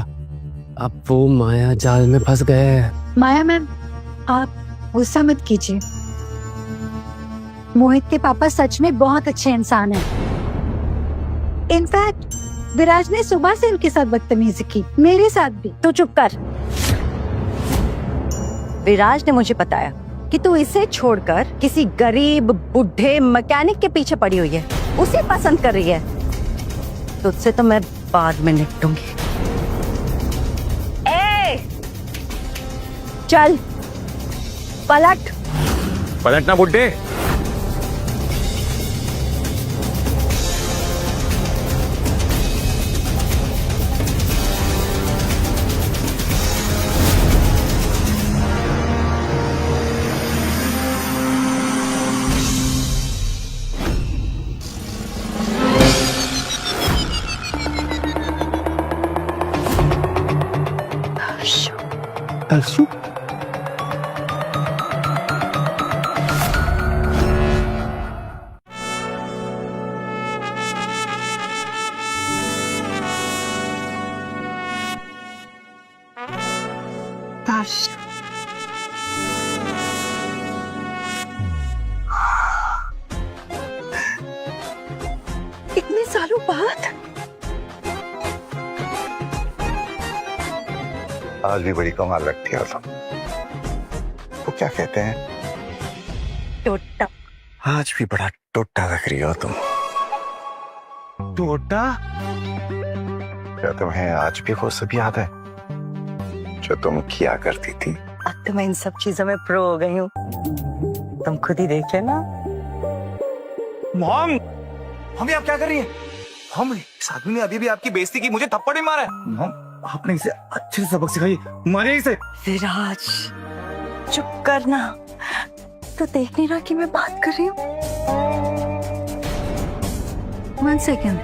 अब वो माया जाल में फंस गए हैं। माया मैम, आप गुस्सा मत कीजिए। मोहित के पापा सच में बहुत अच्छे इंसान हैं। इनफैक्ट विराज ने सुबह से उनके साथ बदतमीजी की, मेरे साथ भी। तू चुप कर। विराज ने मुझे बताया कि तू इसे छोड़कर किसी गरीब बुढ़े मैकेनिक के पीछे पड़ी हुई है, उसे पसंद कर रही है। तुझसे तो मैं बाद में निपटूंगी। ए, चल पलट। पलटना बुड्ढे। दर्शु, इतने सालों बाद आज भी बड़ी कमाल लगती है तुम। वो क्या कहते हैं, टोटा। आज भी बड़ा टोटा लग रही हो तुम। टोटा? क्या तुम्हें आज भी वो सब याद है जो तुम किया करती थी? अब तो मैं इन सब चीजों में प्रो हो गई हूँ, तुम खुद ही देख लेना। मॉम, मम्मी आप क्या कर रही हैं? मॉम, इस आदमी ने अभी भी आपकी बेइज्जती की, मुझे थप्पड़ भी मारा है। मॉम, आपने इसे अच्छे से सबक सिखाई, मारिए इसे। विराज चुप करना, तो देख नहीं रहा कि मैं बात कर रही हूँ? 1 सेकेंड।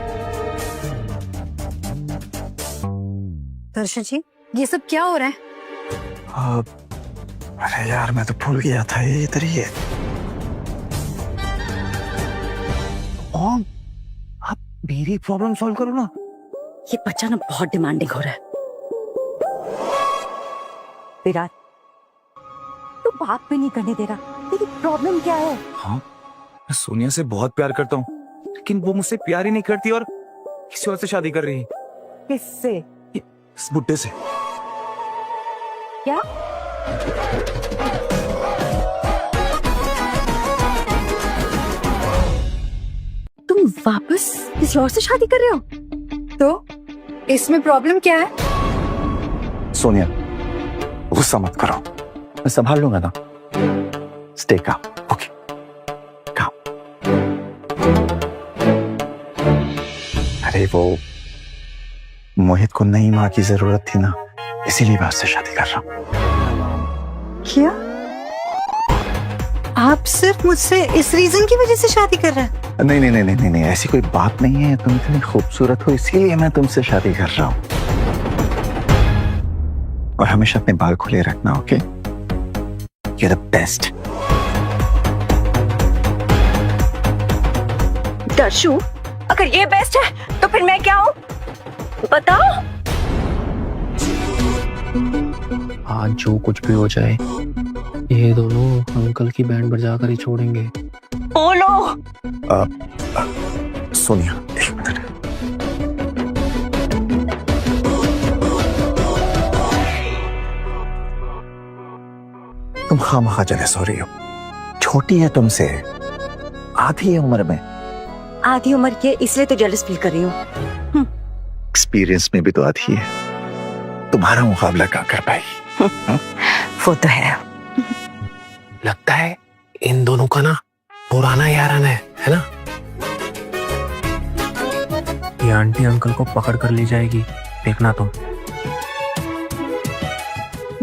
दर्शन जी, ये सब क्या हो रहा है? अरे यार, मैं तो भूल गया था, ये इधर ही है। मॉम, आप मेरी प्रॉब्लम सॉल्व करो ना। ये बच्चा ना बहुत डिमांडिंग हो रहा है। विराट, तू बात भी नहीं करने दे रहा, तेरी प्रॉब्लम क्या है? हाँ, मैं सोनिया से बहुत प्यार करता हूँ, लेकिन वो मुझसे प्यार ही नहीं करती और किसी और से शादी कर रही है। किससे? इस बुड्ढे से। क्या? तुम वापस किसी और से शादी कर रहे हो? तो इसमें प्रॉब्लम क्या है? सोनिया, गुस्सा मत करो, मैं संभाल लूंगा ना। Stay calm, okay? काम। अरे वो मोहित को नई माँ की जरूरत थी ना, इसीलिए मैं उससे शादी कर रहा हूँ। क्या? आप सिर्फ मुझसे इस रीजन की वजह से शादी कर रहे हैं? नहीं नहीं नहीं नहीं नहीं, ऐसी कोई बात नहीं है। तुम इतनी खूबसूरत हो, इसीलिए मैं तुमसे शादी कर रहा हूँ। और हमेशा अपने बाल खुले रखना, okay? You're the best. Darshu, अगर ये बेस्ट है तो फिर मैं क्या हूँ? बताओ। आज जो कुछ भी हो जाए ये दोनों अंकल की बैंड बजा कर ही छोड़ेंगे। बोलो। सोनिया, एक मिनट। तुम खामखा जेलस हो रही हो। छोटी है तुमसे, आधी है उम्र में। आधी उम्र की है, इसलिए तो जेलस फील कर रही हूँ। एक्सपीरियंस में भी तो आधी है। तुम्हारा मुकाबला कहाँ कर पाई? वो तो है। लगता है इन दोनों का ना पुराना याराना है ना? ये आंटी अंकल को पकड़ कर ले जाएगी, देखना तुम।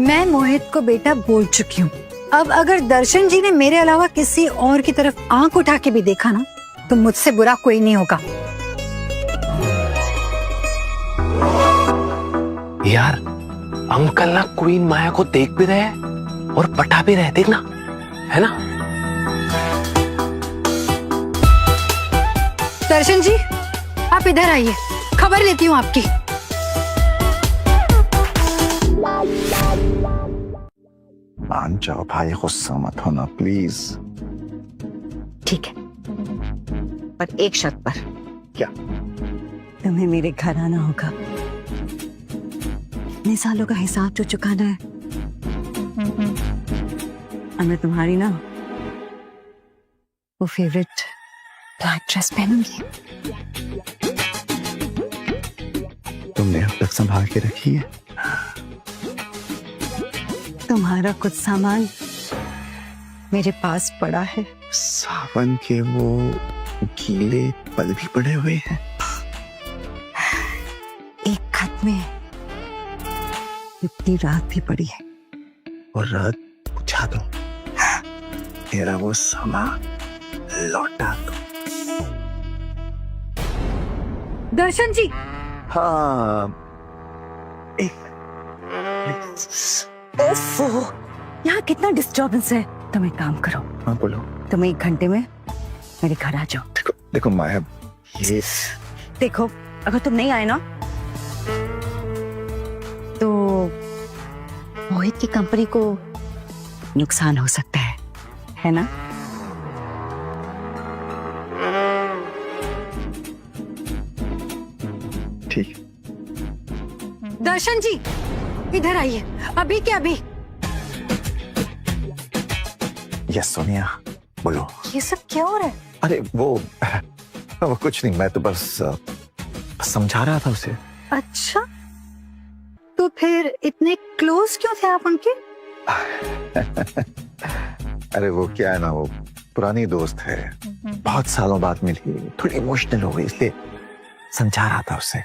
मैं मोहित को बेटा बोल चुकी हूँ। अब अगर दर्शन जी ने मेरे अलावा किसी और की तरफ आंख उठा के भी देखा ना, तो मुझसे बुरा कोई नहीं होगा। यार अंकल ना क्वीन माया को देख भी रहे हैं और पटा भी रहे, देखना, है ना? दर्शन जी, आप इधर आइए, खबर लेती हूँ आपकी। मान जाओ भाई, गुस्सा मत होना प्लीज। ठीक है, पर एक शर्त पर। क्या? तुम्हें मेरे घर आना होगा। इतने सालों का हिसाब जो चुकाना है, और मैं तुम्हारी ना वो फेवरेट ब्लैक ड्रेस पहनूंगी। तुमने अब तक संभाल के रखी है। तुम्हारा कुछ सामान मेरे पास पड़ा है। सावन के वो गीले पल भी पड़े हुए हैं। एक खत में इतनी रात भी पड़ी है। और रात बुझा दो, मेरा वो समा लौटा दो। दर्शन जी, हाँ, ओफो, यहाँ कितना डिस्टर्बेंस है। तुम एक काम करो, हाँ बोलो। तुम 1 घंटे में मेरे घर आ जाओ। देखो देखो माया, ये देखो, अगर तुम नहीं आए ना तो मोहित की कंपनी को नुकसान हो सकता है ना? ठीक। दर्शन जी, इधर आइए, अभी के अभी। यस सोनिया, बोलो। ये सब क्या हो रहा है? अरे वो कुछ नहीं, मैं तो बस समझा रहा था उसे। अच्छा, तो फिर इतने क्लोज क्यों थे आप उनके? अरे वो क्या है ना, वो पुरानी दोस्त है, बहुत सालों बाद मिली, थोड़ी इमोशनल हो गई, इसलिए समझा रहा था उसे।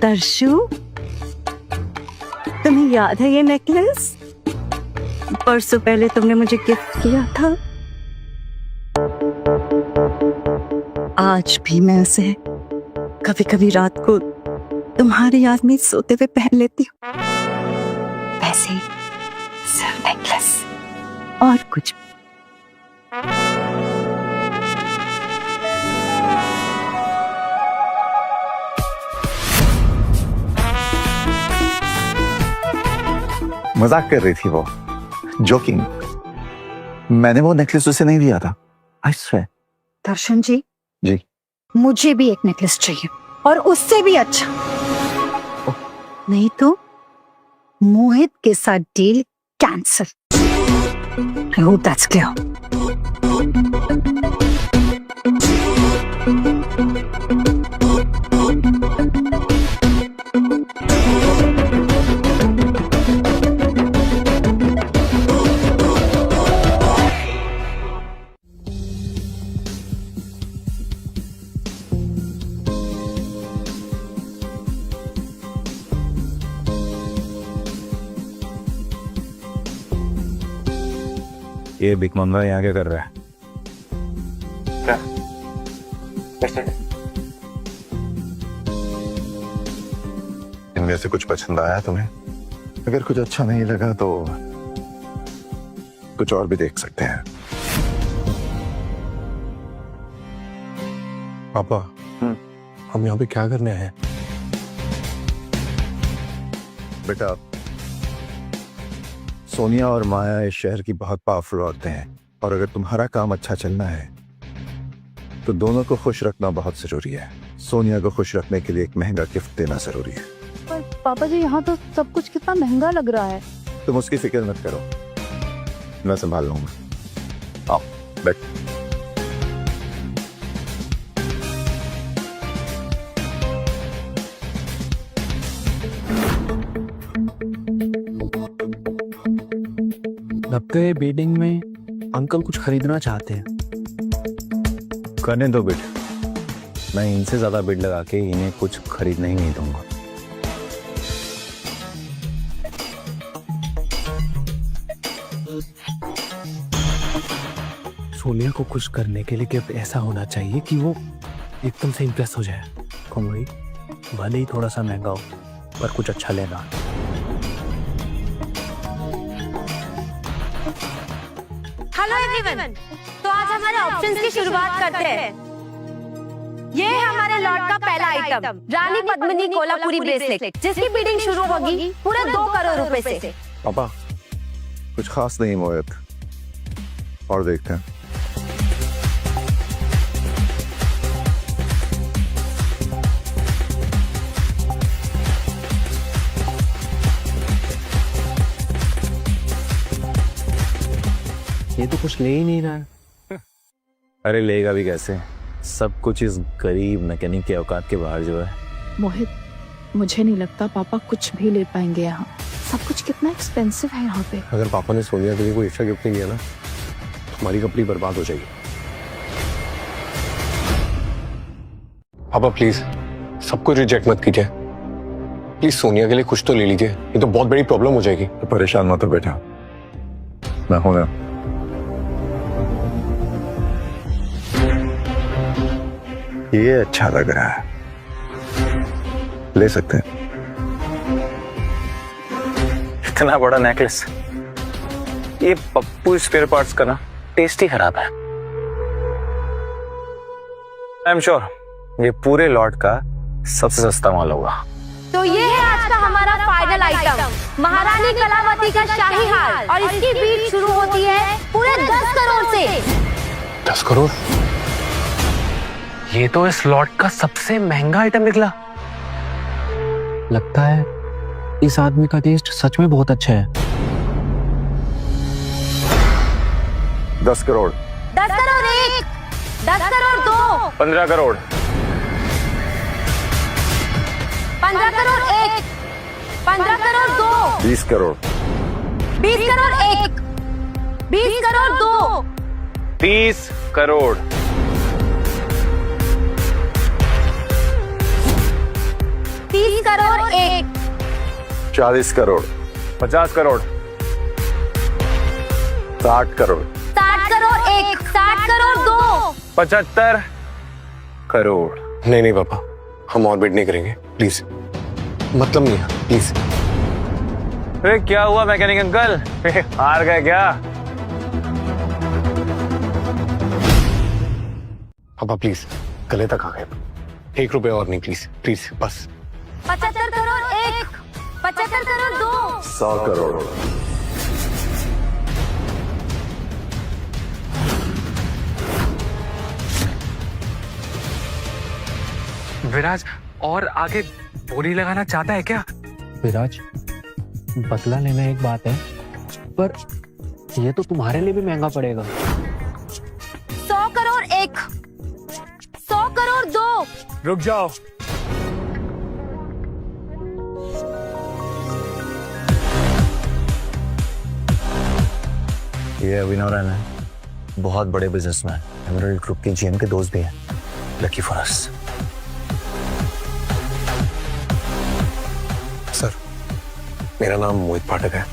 दर्शु, तुम्हें याद है ये नेकलेस? परसों पहले तुमने मुझे गिफ्ट किया था। आज भी मैं उसे कभी कभी रात को तुम्हारी याद में सोते हुए पहन लेती हूँ। वैसे सिर्फ नेकलेस और कुछ। मजाक कर रही थी वो, जोकिंग। मैंने वो नेकलेस उसे नहीं दिया था, आई स्वेयर। दर्शन जी, जी, मुझे भी एक नेकलेस चाहिए, और उससे भी अच्छा। नहीं तो मोहित के साथ deal cancel. I hope that's clear. ये भिकमंगा यहाँ क्या कर रहा है? इनमें से कुछ पसंद आया तुम्हें? अगर कुछ अच्छा नहीं लगा तो कुछ और भी देख सकते हैं। पापा हम यहाँ पे क्या करने आए हैं? बेटा, सोनिया और माया इस शहर की बहुत पावरफुल औरतें हैं और अगर तुम्हारा काम अच्छा चलना है तो दोनों को खुश रखना बहुत जरूरी है। सोनिया को खुश रखने के लिए एक महंगा गिफ्ट देना जरूरी है। पर पापा जी यहाँ तो सब कुछ कितना महंगा लग रहा है। तुम उसकी फिक्र मत करो, मैं संभाल लूंगा। आओ बैठ। लगता है बिल्डिंग में अंकल कुछ खरीदना चाहते हैं। करने दो बिड, मैं इनसे ज्यादा बिड लगा के इन्हें कुछ खरीदने ही नहीं दूंगा। सोनिया को खुश करने के लिए गिफ्ट ऐसा होना चाहिए कि वो एकदम से इम्प्रेस हो जाए। कोमड़ी, भले ही थोड़ा सा महंगा हो पर कुछ अच्छा लेना। हेलो एवरीवन, तो आज हमारे ऑप्शंस की शुरुआत करते हैं। ये है हमारे लॉट का पहला आइटम, रानी पद्मिनी कोल्हापुरी ब्रेसलेट, जिसकी बिडिंग शुरू होगी पूरे 2 करोड़ रुपए से। पापा कुछ खास नहीं मोहित, और देखते हैं। ये तो कुछ ले ही नहीं रहा है। अरे लेगा भी कैसे, सब कुछ इस गरीब मैकेनिक के औकात के बाहर जो है। मोहित, मुझे नहीं लगता पापा कुछ भी ले पाएंगे यहाँ। सब कुछ कितना एक्सपेंसिव है यहाँ पे। अगर पापा ने सोनिया के लिए कोई एक्स्ट्रा गिफ्ट नहीं दिया ना तो हमारी कपड़ी बर्बाद हो जाएगी। पापा प्लीज सब कुछ रिजेक्ट मत कीजिए, प्लीज सोनिया के लिए कुछ तो ले लीजिए, ये तो बहुत बड़ी प्रॉब्लम हो जाएगी। तो परेशान मत हो बेटा, मैं हूं ना। ये अच्छा लग रहा है, ले सकते हैं। इतना बड़ा नेकलेस, ये पप्पू स्पेयर पार्ट्स का ना टेस्ट ही खराब है। आई एम श्योर ये पूरे लॉट का सबसे सस्ता माल होगा। तो ये है आज का हमारा फाइनल आइटम, महारानी कलावती का शाही हार, और इसकी बीट शुरू होती है पूरे 10 करोड़ से। 10 करोड़? ये तो इस लॉट का सबसे महंगा आइटम निकला। लगता है इस आदमी का टेस्ट सच में बहुत अच्छा है। 10 करोड़। 10 करोड़ 1, 10 करोड़ 2, 15 करोड़, 15 करोड़ 1, 15 करोड़ 2, 20 करोड़, 20 करोड़ 1, 20 करोड़ 2, 30 करोड़, 30 करोड़ 1, 40 करोड़, 50 करोड़, 60 करोड़, 60 करोड़ 1, 60 करोड़ 2, 75 करोड़। नहीं नहीं पापा, हम और बिड नहीं करेंगे प्लीज, मतलब नहीं है प्लीज। अरे क्या हुआ मैकेनिक अंकल, हार गए क्या? पापा प्लीज गले तक आ गए, 1 रुपए और नहीं, प्लीज प्लीज बस। 75 करोड़ 1, 75 करोड़ 2, 100 करोड़, विराज और आगे बोली लगाना चाहता है क्या? विराज, बदला लेना एक बात है, पर ये तो तुम्हारे लिए भी महंगा पड़ेगा। 100 करोड़ 1, 100 करोड़ 2। रुक जाओ, ये अभिनव रैना है, बहुत बड़े बिजनेसमैन, एमरल्ड ग्रुप के जीएम के दोस्त भी हैं। Lucky for us. सर मेरा नाम मोहित पाठक है,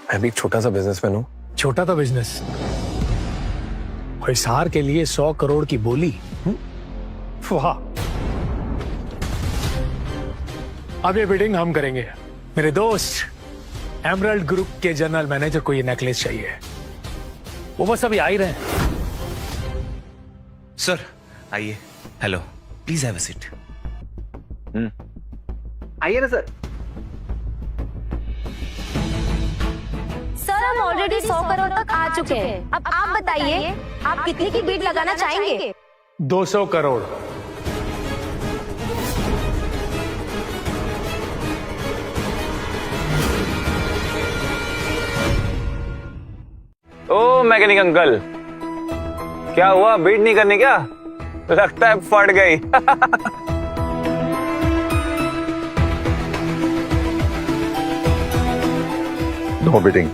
मैं भी एक छोटा सा बिजनेसमैन हूँ। छोटा था बिजनेस, और इस हार के लिए 100 करोड़ की बोली। वाह, अब ये बिडिंग हम करेंगे मेरे दोस्त। एमरल्ड ग्रुप के जनरल मैनेजर को ये नेकलेस चाहिए। वो बस अभी आ ही रहे हैं। सर आइए। Hello, please have a seat. आइए ना सर। सर हम ऑलरेडी 100 करोड़ तक आ चुके हैं। अब आप बताइए आप कितने की बीट लगाना चाहेंगे? 200 करोड़। ओ मैकेनिक अंकल, क्या हुआ? बीट नहीं करनी क्या? लगता है फट गई। No bidding.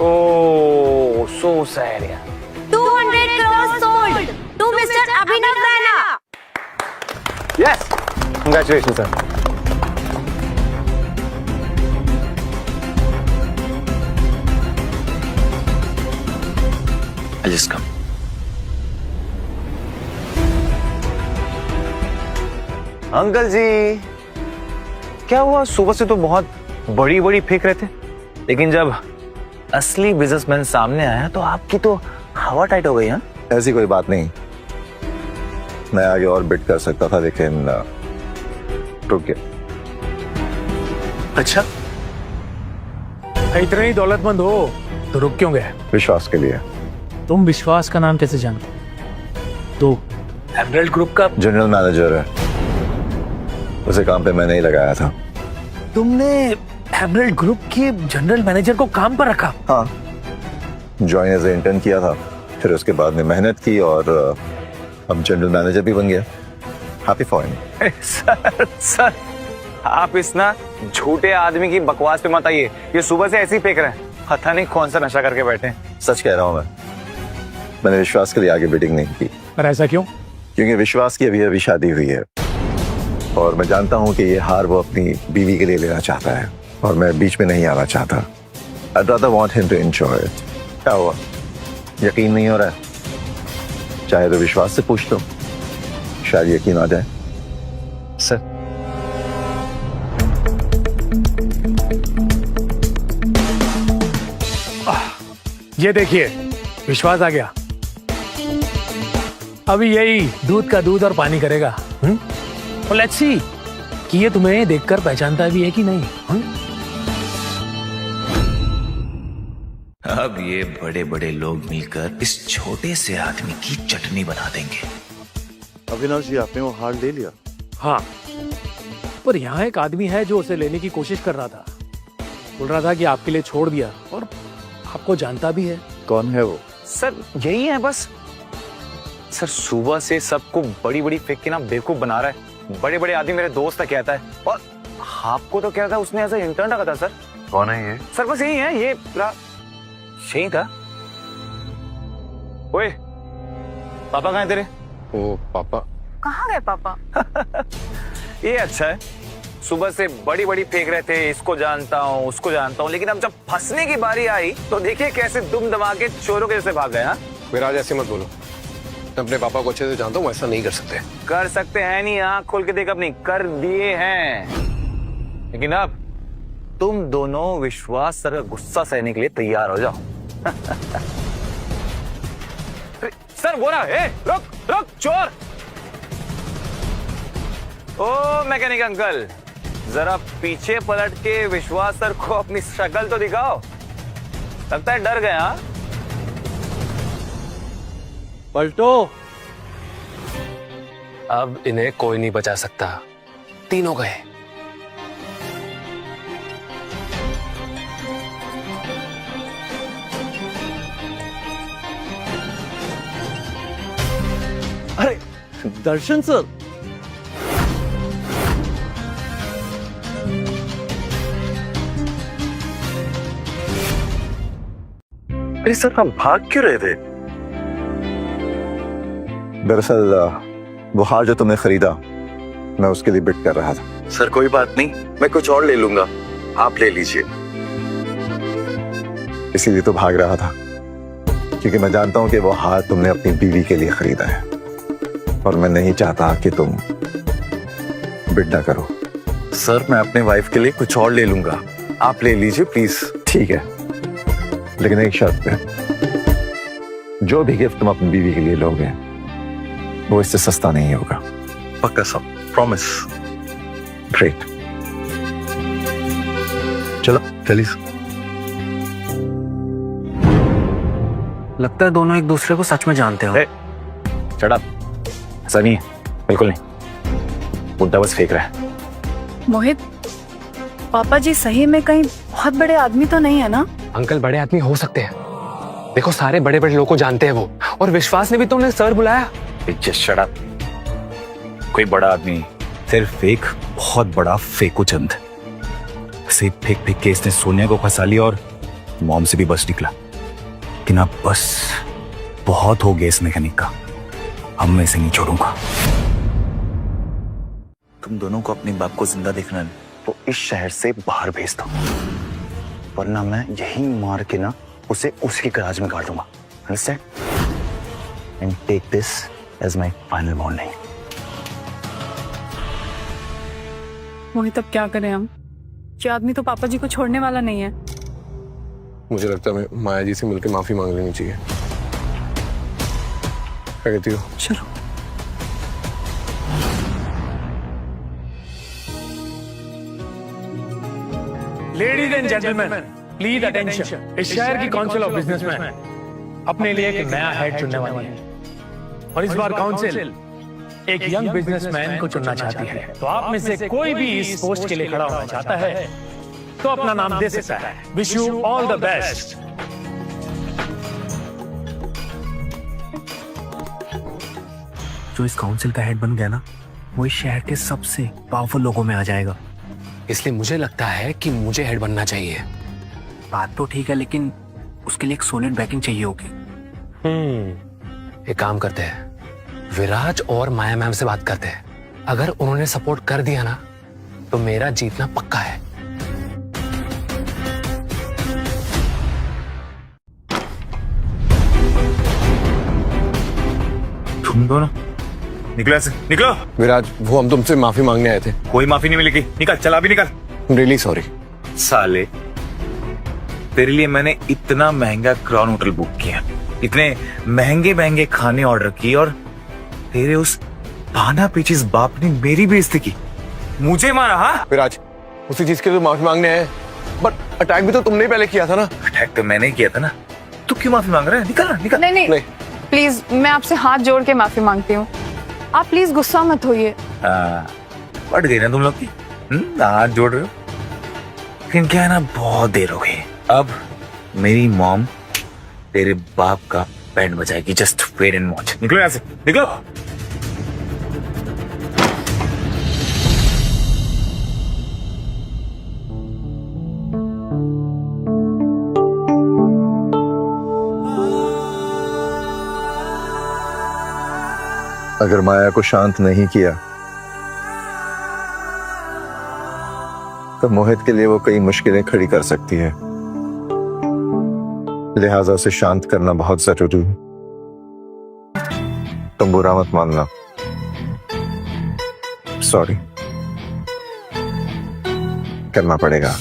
Oh so sad यार। 200 crore sold to mister Abhinav Raina. Yes, congratulation sir. I'll just come. Uncle ji, क्या हुआ? सुबह से तो बहुत बड़ी बड़ी फेंक रहे थे, लेकिन जब असली बिजनेसमैन सामने आया तो आपकी तो हवा टाइट हो गई। हाँ, ऐसी कोई बात नहीं, मैं आगे और बिड कर सकता था लेकिन रुक गया। अच्छा, इतने ही दौलतमंद हो तो रुक क्यों गए? विश्वास के लिए। तुम विश्वास का नाम कैसे जानते? तो एमरल्ड ग्रुप का जनरल मैनेजर है, उसे काम पे मैंने ही लगाया था। तुमने एमरल्ड ग्रुप के जनरल मैनेजर को काम पर रखा? हाँ, ज्वाइन एज इंटर्न किया था, फिर उसके बाद में मेहनत की और अब जनरल मैनेजर भी बन गया। Happy for him. सर आप इस ना झूठे आदमी की बकवास पे मत आइए। ये सुबह से ऐसे ही फेंक रहे हैं, पता नहीं कौन सा नशा करके बैठे हैं। सच कह रहा हूँ मैंने विश्वास के लिए आगे बिडिंग नहीं की। पर ऐसा क्यों? क्योंकि विश्वास की अभी अभी शादी हुई है और मैं जानता हूँ कि ये हार वो अपनी बीवी के लिए लेना चाहता है और मैं बीच में नहीं आना चाहता। I'd rather want him to enjoy it। क्या हुआ, यकीन नहीं हो रहा है? चाहे तो विश्वास से पूछ लो, शायद यकीन आ जाए। सर ये देखिए, विश्वास आ गया। अभी यही दूध का दूध और पानी करेगा। और लेट्स सी कि ये तुम्हें देखकर पहचानता भी है कि नहीं। अब ये बड़े बड़े लोग मिलकर इस छोटे से आदमी की चटनी बना देंगे। अविनाश जी, आपने वो हार ले लिया? हाँ, पर यहाँ एक आदमी है जो उसे लेने की कोशिश कर रहा था। बोल रहा था कि आपके लिए छोड़ दिया और आपको जानता भी है। कौन है वो? सर यही है बस। सर सुबह से सबको बड़ी बड़ी फेंक के ना बेवकूफ बना रहा है। बड़े बड़े आदमी मेरे दोस्त कहता है और आपको तो कह रहा था उसने ऐसा इंटर्न रखा था। सर कौन है ये? सर बस यही है, ये यही था। ओए पापा कहाँ है तेरे? ओ पापा कहाँ गए पापा? ये अच्छा है, सुबह से बड़ी बड़ी फेंक रहे थे, इसको जानता हूँ उसको जानता हूँ, लेकिन अब जब फंसने की बारी आई तो देखिए कैसे दुम दमा के चोरों के जैसे भाग गए। हाँ विराज, ऐसे मत बोलो। मैं अपने पापा को अच्छे से जानता हूँ, ऐसा नहीं कर सकते। कर सकते हैं नहीं, आंख खोल के देख अपनी, कर दिए हैं। लेकिन अब तुम दोनों विश्वास सर का गुस्सा सहने के लिए तैयार हो जाओ। सर बोला है, रुक रुक चोर। ओ मैकेनिक अंकल, जरा पीछे पलट के विश्वास सर को अपनी शक्ल तो दिखाओ। लगता है डर गए। हाँ पलटो। अब इन्हें कोई नहीं बचा सकता, तीनों गए। अरे दर्शन सर, अरे सर, हम भाग क्यों रहे थे? दरअसल वो हार जो तुमने खरीदा, मैं उसके लिए बिड कर रहा था। सर कोई बात नहीं, मैं कुछ और ले लूंगा, आप ले लीजिए। इसीलिए तो भाग रहा था, क्योंकि मैं जानता हूं कि वो हार तुमने अपनी बीवी के लिए खरीदा है और मैं नहीं चाहता कि तुम बिड ना करो। सर मैं अपने वाइफ के लिए कुछ और ले लूंगा, आप ले लीजिए प्लीज। ठीक है, लेकिन एक शर्त पे, जो भी गिफ्ट तुम अपनी बीवी के लिए लोगे वो इससे सस्ता नहीं होगा। पक्का सब? प्रॉमिस? ग्रेट, चलो चलिए। लगता है दोनों एक दूसरे को सच में जानते हो। शट अप, ऐसा नहीं है, बिल्कुल नहीं। बुड्ढा बस फेंक रहा है। मोहित, पापा जी सही में कहीं बहुत बड़े आदमी तो नहीं है ना? अंकल बड़े आदमी हो सकते हैं, देखो सारे बड़े बड़े लोगों को जानते हैं वो, और विश्वास ने भी तो उन्हें सर बुलाया। जस्ट शट अप, कोई बड़ा आदमी नहीं, सिर्फ एक बहुत बड़ा फेंकू चंद। सिर्फ फेंक फेंक के इसने सोनिया को फंसा लिया और मॉम से भी बच निकला। लेकिन अब बस बहुत हो गया इस मैकेनिक का, अब मैं इसे नहीं छोड़ूंगा। तुम दोनों को अपने बाप को जिंदा देखना है तो इस शहर से बाहर भेज दो, वरना मैं यही मार के ना उसे उसी गैराज में गाड़ दूंगा। Understand? And take this as my final warning. Mohit, अब क्या करें हम? ये आदमी तो पापा जी को छोड़ने वाला नहीं है। मुझे लगता है हमें माया जी से मिलकर माफी मांग लेनी चाहिए। क्या कहती हो? चलो। Ladies and gentleman, please attention. इस शहर की काउंसिल ऑफ बिजनेसमैन अपने लिए एक नया हेड चुनने वाली है, और इस बार काउंसिल एक यंग बिजनेसमैन को चुनना चाहती है। तो आप में से कोई भी इस पोस्ट के लिए खड़ा होना चाहता है तो अपना नाम दे सकता है। Wish you all the best. जो इस काउंसिल का हेड बन गया ना, वो इस शहर के सबसे पावरफुल लोगों में आ जाएगा। इसलिए मुझे लगता है कि मुझे हेड बनना चाहिए। बात तो ठीक है, लेकिन उसके लिए एक सॉलिड बैकिंग चाहिए होगी। एक काम करते हैं, विराज और माया मैम से बात करते हैं। अगर उन्होंने सपोर्ट कर दिया ना तो मेरा जीतना पक्का है। तुम दोनों निकलो, ऐसे निकलो। विराज, वो हम तुमसे माफी मांगने आए थे। कोई माफी नहीं मिलेगी, निकल, चल अभी निकल। Really sorry. साले, तेरे लिए मैंने इतना महंगा क्राउन होटल बुक किया, इतने महंगे महंगे खाने ऑर्डर किए, और तेरे उस पाना पीछिस बाप ने मेरी बेइज्जती की, मुझे मारा। हाँ विराज, उसी चीज के लिए माफी मांगने आए, बट अटैक भी तो तुमने ही पहले किया था ना। अटैक तो मैंने ही किया था ना, तू क्यों माफी मांग रहा है? निकल ना, निकल। नहीं नहीं, नहीं। प्लीज मैं आपसे हाथ जोड़ के माफी मांगती हूँ, आप प्लीज गुस्सा मत होइए। पट गई ना तुम लोग की, हाथ जोड़ रहे हो। लेकिन क्या है ना, बहुत देर हो गई, अब मेरी मॉम तेरे बाप का बैंड बजाएगी। Just wait and watch. निकलो यहाँ से, निकलो। अगर माया को शांत नहीं किया तो मोहित के लिए वो कई मुश्किलें खड़ी कर सकती है, लिहाजा उसे शांत करना बहुत जरूरी है। तुम बुरा मत मानना, सॉरी, करना पड़ेगा।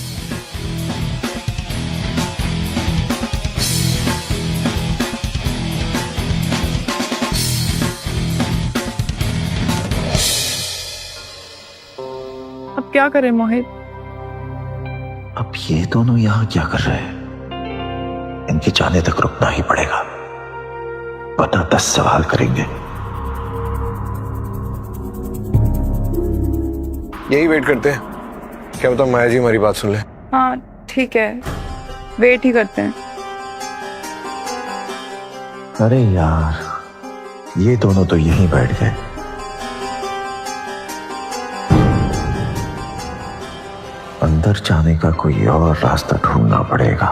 अब क्या करें मोहित? अब ये दोनों यहां क्या कर रहे हैं? इनके जाने तक रुकना ही पड़ेगा, वरना 10 सवाल करेंगे। यही वेट करते हैं, क्या पता माया जी हमारी बात सुन ले। हाँ ठीक है, वेट ही करते हैं। अरे यार, ये दोनों तो यहीं बैठ गए। अंदर जाने का कोई और रास्ता ढूंढना पड़ेगा।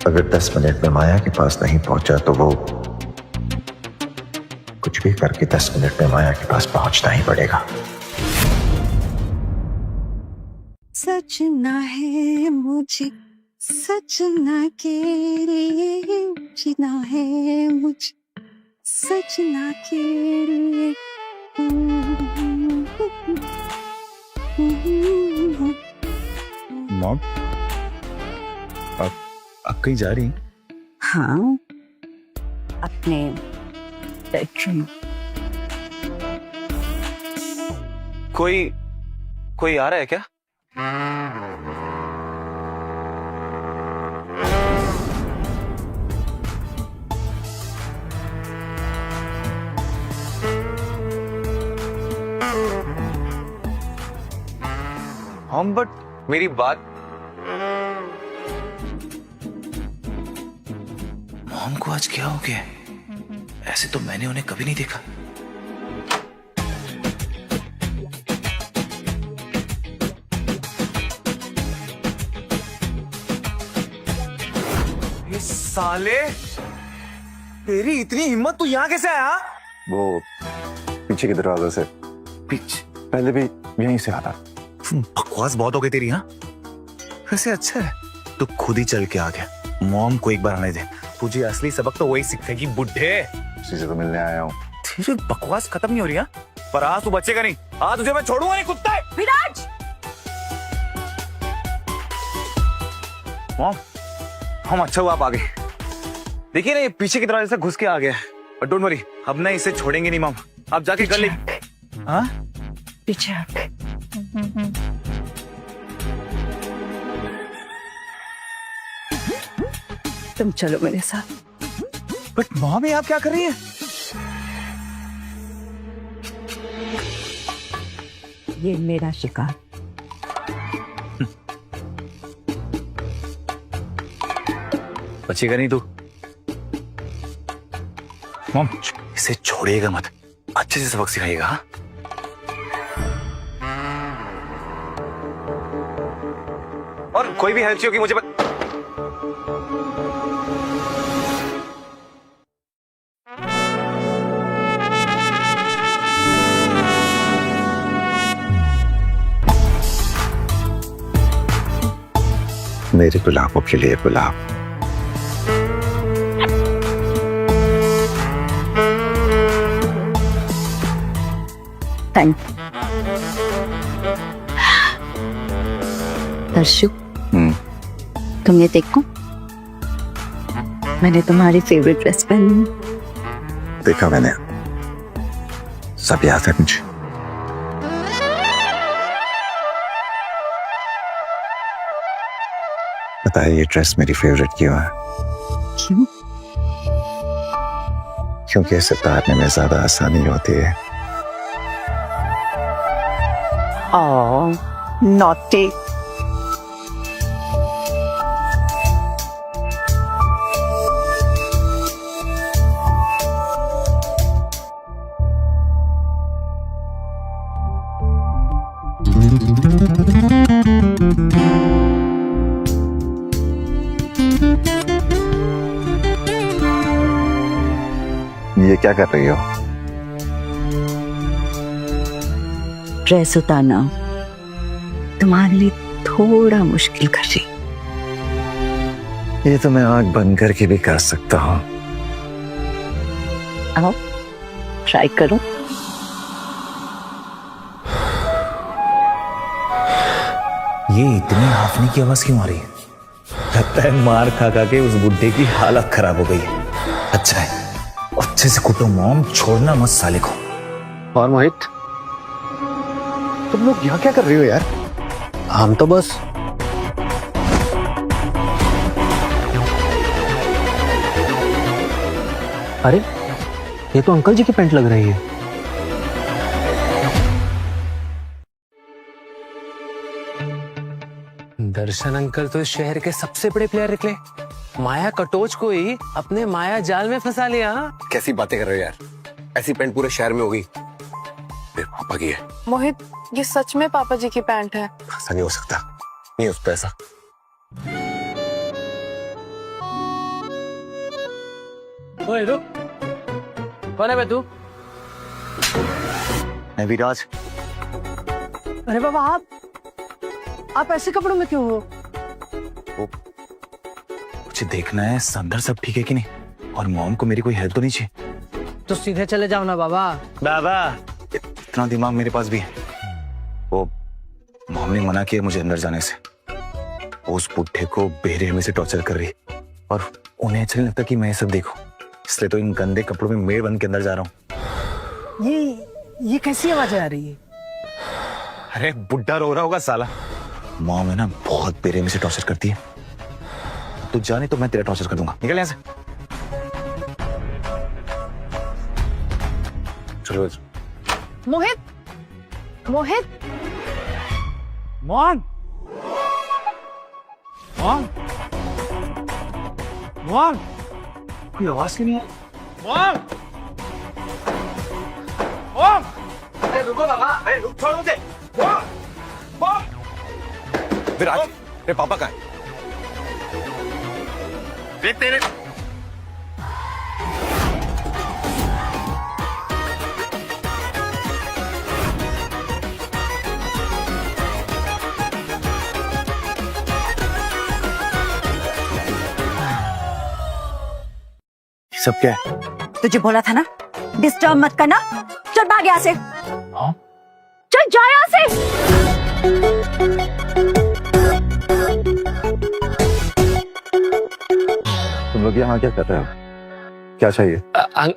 अगर 10 मिनट में माया के पास नहीं पहुंचा तो वो कुछ भी करके 10 मिनट में माया के पास पहुंचना ही पड़ेगा। सजना है मुझे, सजना के लिए जीना है मुझे, सजना के लिए। मॉम, आप कहीं जा रही हैं? हाँ, अपने बेडरूम। कोई आ रहा है क्या? हम बट मेरी बात मॉम को आज क्या हो गया? ऐसे तो मैंने उन्हें कभी नहीं देखा। ये साले, तेरी इतनी हिम्मत, तू यहाँ कैसे आया? वो पीछे के दरवाजे से, पीछे? पहले भी यहीं से आता। बकवास बहुत हो गई तेरी। हाँ, वैसे अच्छा है तू खुद ही चल के आ गया। मॉम को एक बार आने दे, तुझे असली सबक तो वही सीखेगी बुढ़े। उसी से तो मिलने आया हूँ। तेरी बकवास खत्म नहीं हो रही। पर आज तू बचेगा नहीं, आज तुझे मैं छोड़ूंगा नहीं कुत्ता। विराज, मॉम, हम अच्छा हुआ आप आ गए। देखिए ना, ये पीछे की दरवाजे से घुस के आ गया। और डोंट वरी, अब ना इसे छोड़ेंगे नहीं मॉम। आप जाके कर ले। हाँ, पीछे हट। तुम चलो मेरे साथ। बट मॉम, ये आप क्या कर रही हैं? ये मेरा शिकार। बचेगा नहीं तू। मॉम, इसे छोड़िएगा मत, अच्छे से सबक सिखाइएगा। हाँ? और कोई भी हेल्प चाहिए होगी मुझे मेरे गुलाबों के लिए गुलाब। थैंक दर्शु, तुम ये देखो, मैंने तुम्हारी फेवरेट ड्रेस पहनी। देखा मैंने, सब याद है मुझे। बताइए, ये ड्रेस मेरी फेवरेट क्यों है? क्यों? क्योंकि इसे उतारने में ज्यादा आसानी होती है। नॉटी। ये क्या कर रही हो? ड्रेस उतारना तुम्हारे लिए थोड़ा मुश्किल कर रही। ये तो मैं आंख बंद करके भी कर सकता हूँ। आओ, ट्राई करो। ये इतनी हाफने की आवाज क्यों आ रही है? लगता है मार खा खा के उस बुड्ढे की हालत खराब हो गई है। अच्छा है, अच्छे से कुटो मॉम, छोड़ना मत साले को। और मोहित, तुम लोग यहाँ क्या कर रही हो यार? हम तो बस अरे, ये तो अंकल जी की पैंट लग रही है। दर्शन अंकल तो इस शहर के सबसे बड़े प्लेयर निकले। माया कटोच को ही अपने माया जाल में फंसा लिया। कैसी बातें कर रहे हो यार? ऐसी पैंट पूरे शहर में होगी। मेरे पापा की है। मोहित, ये सच में पापा जी की पैंट है? ऐसा नहीं हो सकता, नहीं उस पे ऐसा। ओए रुक, कौन है बे तू? मैं विराज। अरे बाबा, आप ऐसे कपड़ों में क्यों हो? मुझे देखना है अंदर सब ठीक है कि नहीं, और मॉम को मेरी कोई हेल्प तो नहीं चाहिए। तो सीधे चले जाओ ना बाबा। बाबा इतना दिमाग मेरे पास भी है। वो मॉम ने मना किया मुझे अंदर जाने से। उस बुढ़े को बेरहमी से टॉर्चर कर रही और उन्हें अच्छा नहीं लगता कि मैं ये सब देखूं, इसलिए तो इन गंदे कपड़ों में मेड बन के अंदर जा रहा हूँ। ये कैसी आवाज आ रही है? अरे बुढ़ा रो रहा होगा साला। मॉम है ना बहुत बेरहमी से टॉर्चर करती है। तू जाने तो मैं तेरा टॉर्चर कर दूंगा। निकल यहाँ से। चलो मोहित मोहित मोहन मोहन मोहन, कोई आवाज क्यों नहीं है? मोहन मोहन, अरे रुको बाबा, अरे रुक, छोड़ मुझे। विराज, तेरे पापा कहाँ है? देख तेरे सब क्या है? तुझे बोला था ना डिस्टर्ब मत करना। चल भाग यहाँ से। हाँ? चल जा यहाँ से। तुम लोग यहाँ क्या कर रहे हो? क्या चाहिए?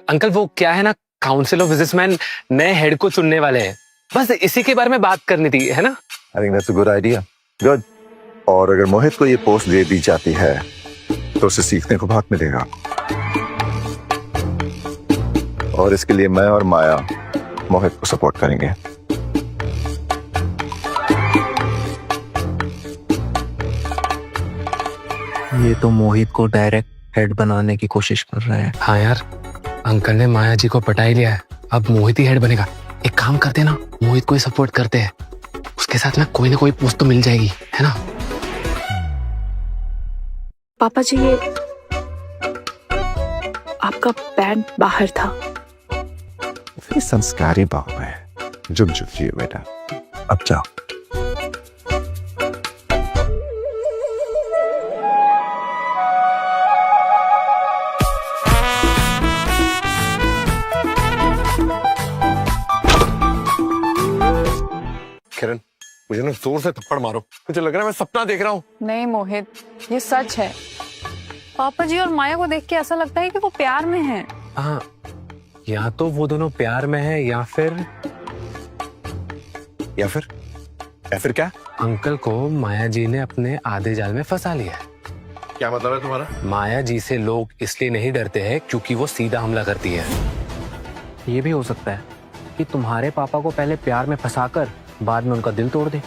अंकल वो क्या है ना, काउंसिल ऑफ बिजनेसमैन नए हेड को चुनने वाले हैं, बस इसी के बारे में बात करनी थी, है ना? I think that's a good idea. Good. और अगर मोहित को ये पोस्ट दे दी जाती है तो उसे सीखने को बहुत मिलेगा, और इसके लिए मैं और माया मोहित को सपोर्ट करेंगे। ये तो मोहित को डायरेक्ट हेड बनाने की कोशिश कर रहा है। हाँ यार, अंकल ने माया जी को पटा ही लिया है, अब मोहित ही हेड बनेगा। एक काम करते हैं ना, मोहित को ही सपोर्ट करते हैं, उसके साथ में कोई ना कोई पोस्ट तो मिल जाएगी, है ना? पापा जी ये आपका पैंट बाहर था। संस्कारी बाप है, झुक झुक जिए बेटा। अब जाओ। किरण, मुझे ना जोर से थप्पड़ मारो, मुझे लग रहा है मैं सपना देख रहा हूँ। नहीं मोहित, ये सच है। पापा जी और माया को देख के ऐसा लगता है कि वो प्यार में हैं। हाँ, या तो वो दोनों प्यार में है या फिर क्या? अंकल को माया जी ने अपने आधे जाल में फंसा लिया है। क्या मतलब है तुम्हारा? माया जी से लोग इसलिए नहीं डरते हैं क्योंकि वो सीधा हमला करती है। ये भी हो सकता है कि तुम्हारे पापा को पहले प्यार में फंसाकर बाद में उनका दिल तोड़ दे।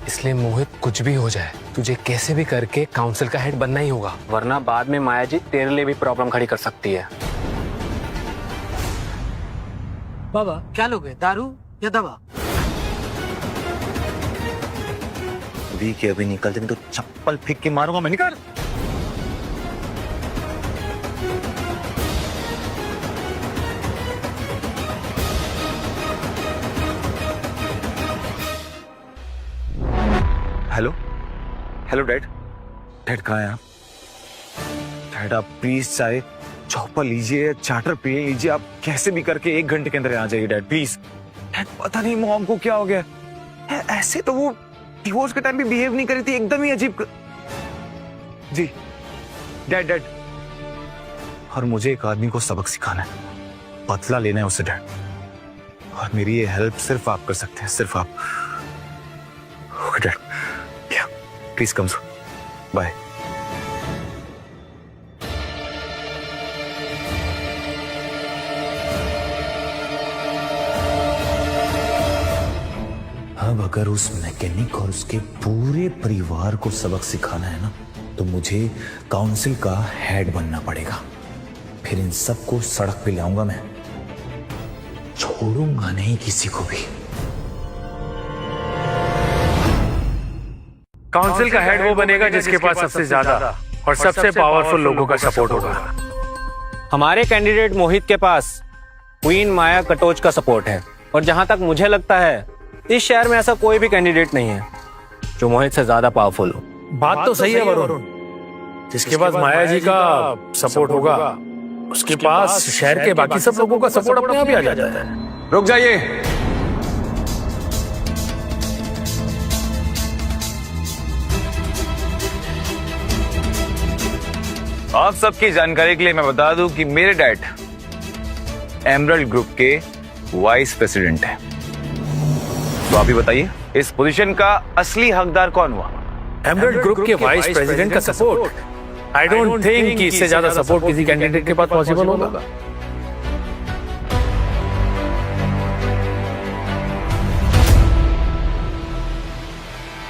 इसलिए मोहित, कुछ भी हो जाए, तुझे कैसे भी करके काउंसिल का हेड बनना ही होगा, वरना बाद में माया जी तेरे लिए भी प्रॉब्लम खड़ी कर सकती है। बाबा क्या लोगे, दारू या दवा? अभी के अभी निकलते, नहीं तो चप्पल फेंक के मारूंगा मैं। निकल। Hello hello dad. डैड कहाँ है आप? डैड आप प्लीज चाहे चौपा लीजिए, चार्टर पिए लीजिए, आप कैसे भी करके 1 घंटे के अंदर आ जाइए डैड प्लीज। डैड पता नहीं मॉम को क्या हो गया, ऐसे तो वो डिवोर्स के टाइम भी बिहेव नहीं करी थी, एकदम ही अजीब। जी डैड डैड, और मुझे एक आदमी को सबक सिखाना है, बदला लेना है उससे डैड, और मेरी ये हेल्प सिर्फ आप कर सकते हैं, सिर्फ आप। Okay dad, please come so, bye. अब अगर उस मैकेनिक और उसके पूरे परिवार को सबक सिखाना है ना, तो मुझे काउंसिल का हेड बनना पड़ेगा। फिर इन सबको सड़क पे लाऊंगा मैं, छोड़ूंगा नहीं किसी को भी। काउंसिल का हेड वो बनेगा जिसके पास सबसे ज्यादा और सबसे पावरफुल लोगों का सपोर्ट होगा। हमारे कैंडिडेट मोहित के पास क्वीन माया कटोच का सपोर्ट है, और जहां तक मुझे लगता है इस शहर में ऐसा कोई भी कैंडिडेट नहीं है जो मोहित से ज्यादा पावरफुल हो। बात तो सही है वरुण, जिसके पास माया जी का सपोर्ट होगा उसके पास शहर के बाकी सब लोगों का सपोर्ट अपने आप ही आ जाता है। रुक जाइए। आप सबकी जानकारी के लिए मैं बता दूं कि मेरे डैड एमरल्ड ग्रुप के वाइस प्रेसिडेंट हैं। तो आप ही बताइए, इस पोजीशन का असली हकदार कौन हुआ? एमरल्ड ग्रुप के वाइस प्रेसिडेंट का सपोर्ट, आई डोंट थिंक कि इससे ज्यादा सपोर्ट किसी कैंडिडेट के पास पॉसिबल होगा।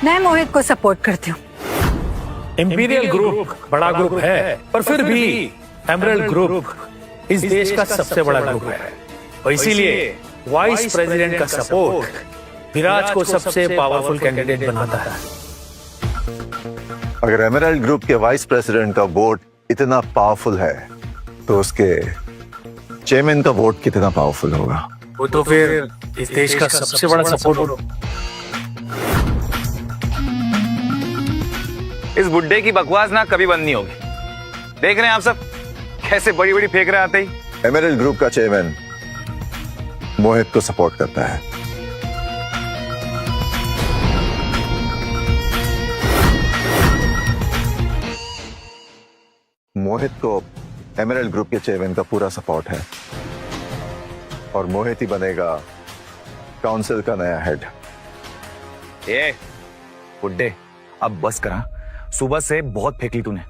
मैं मोहित को सपोर्ट करती हूँ। इंपीरियल ग्रुप बड़ा ग्रुप है, पर फिर भी एमरल्ड ग्रुप इस देश का सबसे बड़ा ग्रुप है, और इसीलिए वाइस प्रेसिडेंट का सपोर्ट विराज को सबसे पावरफुल कैंडिडेट बनाता है। अगर एमरल्ड ग्रुप के वाइस प्रेसिडेंट का वोट इतना पावरफुल है तो उसके चेयरमैन का वोट कितना पावरफुल होगा? वो तो फिर इस देश का सबसे बड़ा सपोर्ट। इस बुड्ढे की बकवास ना कभी बंद नहीं होगी। देख रहे हैं आप सब कैसे बड़ी बड़ी फेंक रहे आते ही। एमरल्ड ग्रुप का चेयरमैन मोहित को सपोर्ट करता है। मोहित को एमरल्ड ग्रुप के चेयरमैन का पूरा सपोर्ट है और मोहित ही बनेगा काउंसिल का नया हेड। ये बुड्ढे अब बस करा, सुबह से बहुत फेंक ली तूने।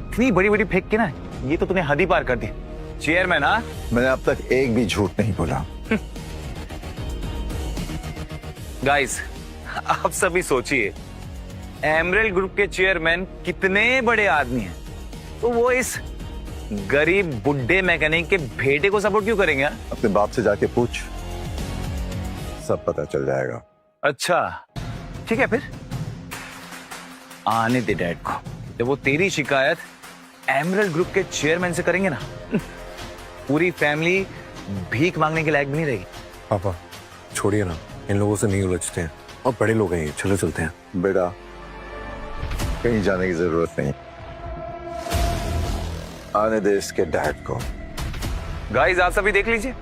इतनी बड़ी बड़ी फेंक के ना ये तो तूने हद ही पार कर दी। चेयरमैन, हाँ मैंने अब तक एक भी झूठ नहीं बोला। गाइस, आप सभी सोचिए, एमरल्ड ग्रुप के चेयरमैन कितने बड़े आदमी हैं, तो वो इस गरीब बुड्ढे मैकेनिक के बेटे को सपोर्ट क्यों करेंगे? अपने बाप से जाके पूछ, सब पता चल जाएगा। अच्छा ठीक है, फिर आने दे डैड को। जब वो तेरी शिकायत एमरल्ड ग्रुप के चेयरमैन से करेंगे ना, पूरी फैमिली भीख मांगने के लायक भी नहीं रहेगी। पापा छोड़िए ना, इन लोगों से नहीं उलझते हैं, और बड़े लोग हैं ये, चलो चलते हैं। बेटा कहीं जाने की जरूरत नहीं, आने दे इसके डैड को। गाइस आप सभी देख लीजिए,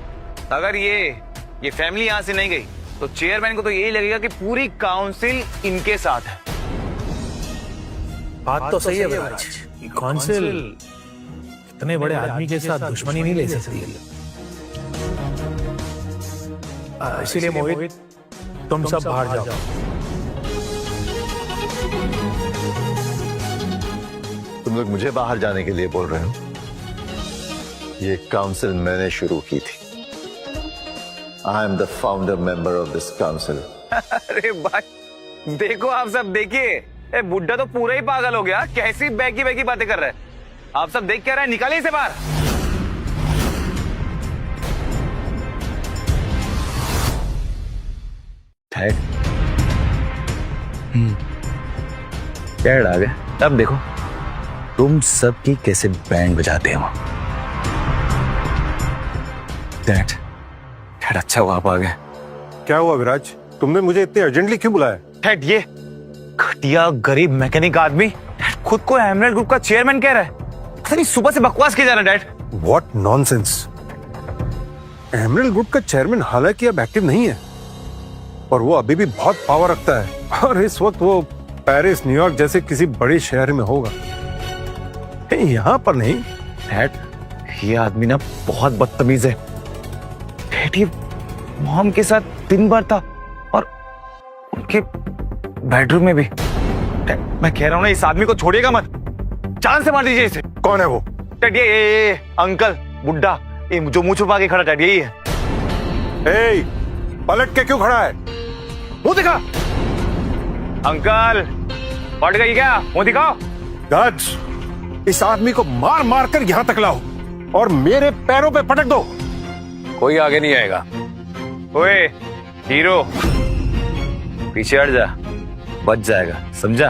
अगर ये फैमिली यहां से नहीं गई तो चेयरमैन को तो यही लगेगा कि पूरी काउंसिल इनके साथ है। बात तो सही है विराज, काउंसिल इतने बड़े आदमी के साथ दुश्मनी नहीं ले सकती। इसीलिए मोहित तुम सब बाहर जाओ। तुम लोग मुझे बाहर जाने के लिए बोल रहे हो? ये काउंसिल मैंने शुरू की थी। I am the founder member of this council. अरे भाई देखो, आप सब देखिए, बुड्ढा तो पूरा ही पागल हो गया। कैसी बैकी बैकी बातें कर रहे हैं आप सब, देख क्या रहे हैं? निकालिए इसे बाहर। डैड आ गए। अब देखो तुम सबकी कैसे बैंड बजाते हो। डैड अच्छा हुआ आप आ गए। क्या हुआ विराज, तुमने मुझे इतने अर्जेंटली क्यों बुलाया? डैड ये घटिया गरीब मैकेनिक आदमी खुद को एमरल्ड ग्रुप का चेयरमैन कह रहा है। पता नहीं सुबह से बकवास किया जा रहा है। Dad what nonsense. Emerald group का चेयरमैन हालांकि अब एक्टिव नहीं है, और वो अभी भी बहुत पावर रखता है, और इस वक्त वो पेरिस, न्यूयॉर्क जैसे किसी बड़े शहर में होगा, यहाँ पर नहीं। डैड ये आदमी ना बहुत बदतमीज है। डैड ये मॉम के साथ दिन भर था और उनके बेडरूम में भी। डैड मैं कह रहा हूँ ना, इस आदमी को छोड़िएगा मत, जान से मार दीजिए इसे। कौन है वो? डैड ये अंकल बुड्ढा, ये जो मुंह छुपा के खड़ा, डैड यही है। ए, पलट के क्यों खड़ा है? मुंह दिखा। अंकल पलट गई क्या? मुंह दिखाओ। गार्ड्स, इस आदमी को मार मार कर यहां तक लाओ और मेरे पैरों पे पटक दो। कोई आगे नहीं आएगा। ओए हीरो, पीछे हट जा, बच जाएगा, समझा?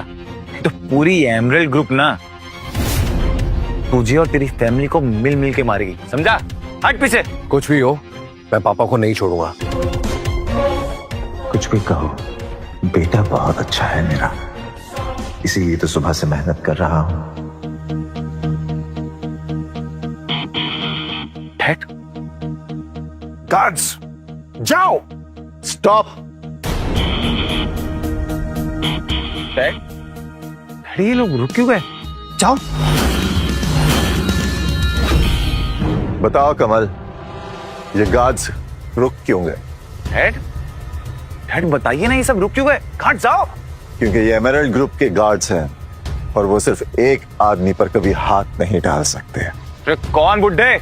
तो पूरी एमरल्ड ग्रुप ना तुझे और तेरी फैमिली को मिल मिल के मारेगी, समझा? हट पीछे। कुछ भी हो, मैं पापा को नहीं छोड़ूंगा। कुछ भी कहो, बेटा बहुत अच्छा है मेरा, इसीलिए तो सुबह से मेहनत कर रहा हूं। डैड गार्ड्स जाओ। स्टॉप। डैड ये लोग रुक क्यों गए? जाओ। बताओ कमल, ये गार्ड्स रुक क्यों गए? डैड डैड बताइए ना, ये सब रुक क्यों गए? घाट जाओ। क्योंकि ये एमरल्ड ग्रुप के गार्ड्स हैं और वो सिर्फ एक आदमी पर कभी हाथ नहीं डाल सकते। अरे कौन बुड्ढे?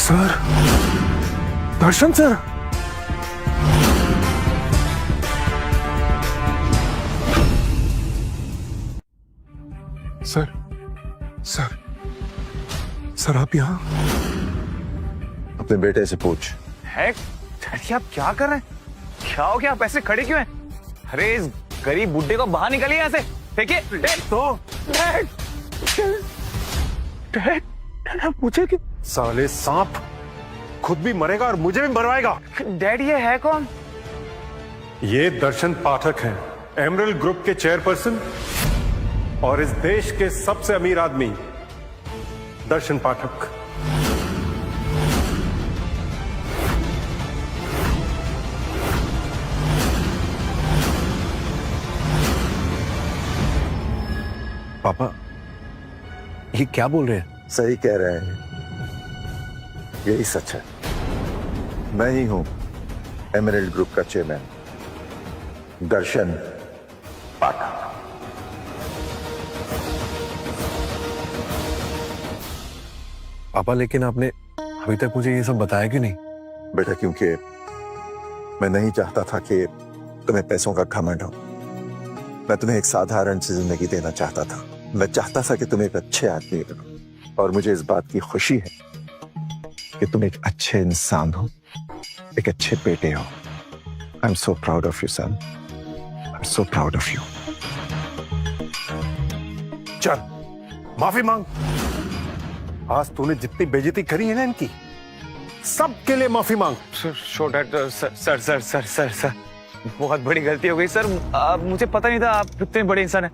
सर, दर्शन सर। सर सर सर आप यहाँ? अपने बेटे से पूछ। है डैडी, आप क्या कर रहे हैं? क्या हो गया? आप ऐसे खड़े क्यों हैं? अरे इस गरीब बुड्ढे को बाहर निकालिए यहाँ से। फेंकिए। डैड मुझे कि साले सांप खुद भी मरेगा और मुझे भी मरवाएगा। डैड ये है कौन? ये दर्शन पाठक हैं, एमरल्ड ग्रुप के चेयरपर्सन और इस देश के सबसे अमीर आदमी दर्शन पाठक। पापा ये क्या बोल रहे हैं? सही कह रहे हैं, यही सच है। मैं ही हूं एमरल्ड ग्रुप का चेयरमैन, दर्शन पाठक। पापा लेकिन आपने अभी तक मुझे ये सब बताया क्यों नहीं? बेटा क्योंकि मैं नहीं चाहता था कि तुम्हें पैसों का घमंड हो। मैं तुम्हें एक साधारण सी जिंदगी देना चाहता था। मैं चाहता था कि तुम एक अच्छे आदमी बनो और मुझे इस बात की खुशी है कि तुम एक अच्छे इंसान हो, एक अच्छे बेटे हो। I am so proud of you son, I am so proud of you. चल माफी मांग। आज तूने जितनी बेइज्जती करी है ना इनकी, सबके लिए माफी मांग। सर बहुत बड़ी गलती हो गई सर। मुझे पता नहीं था आप इतने बड़े इंसान हैं।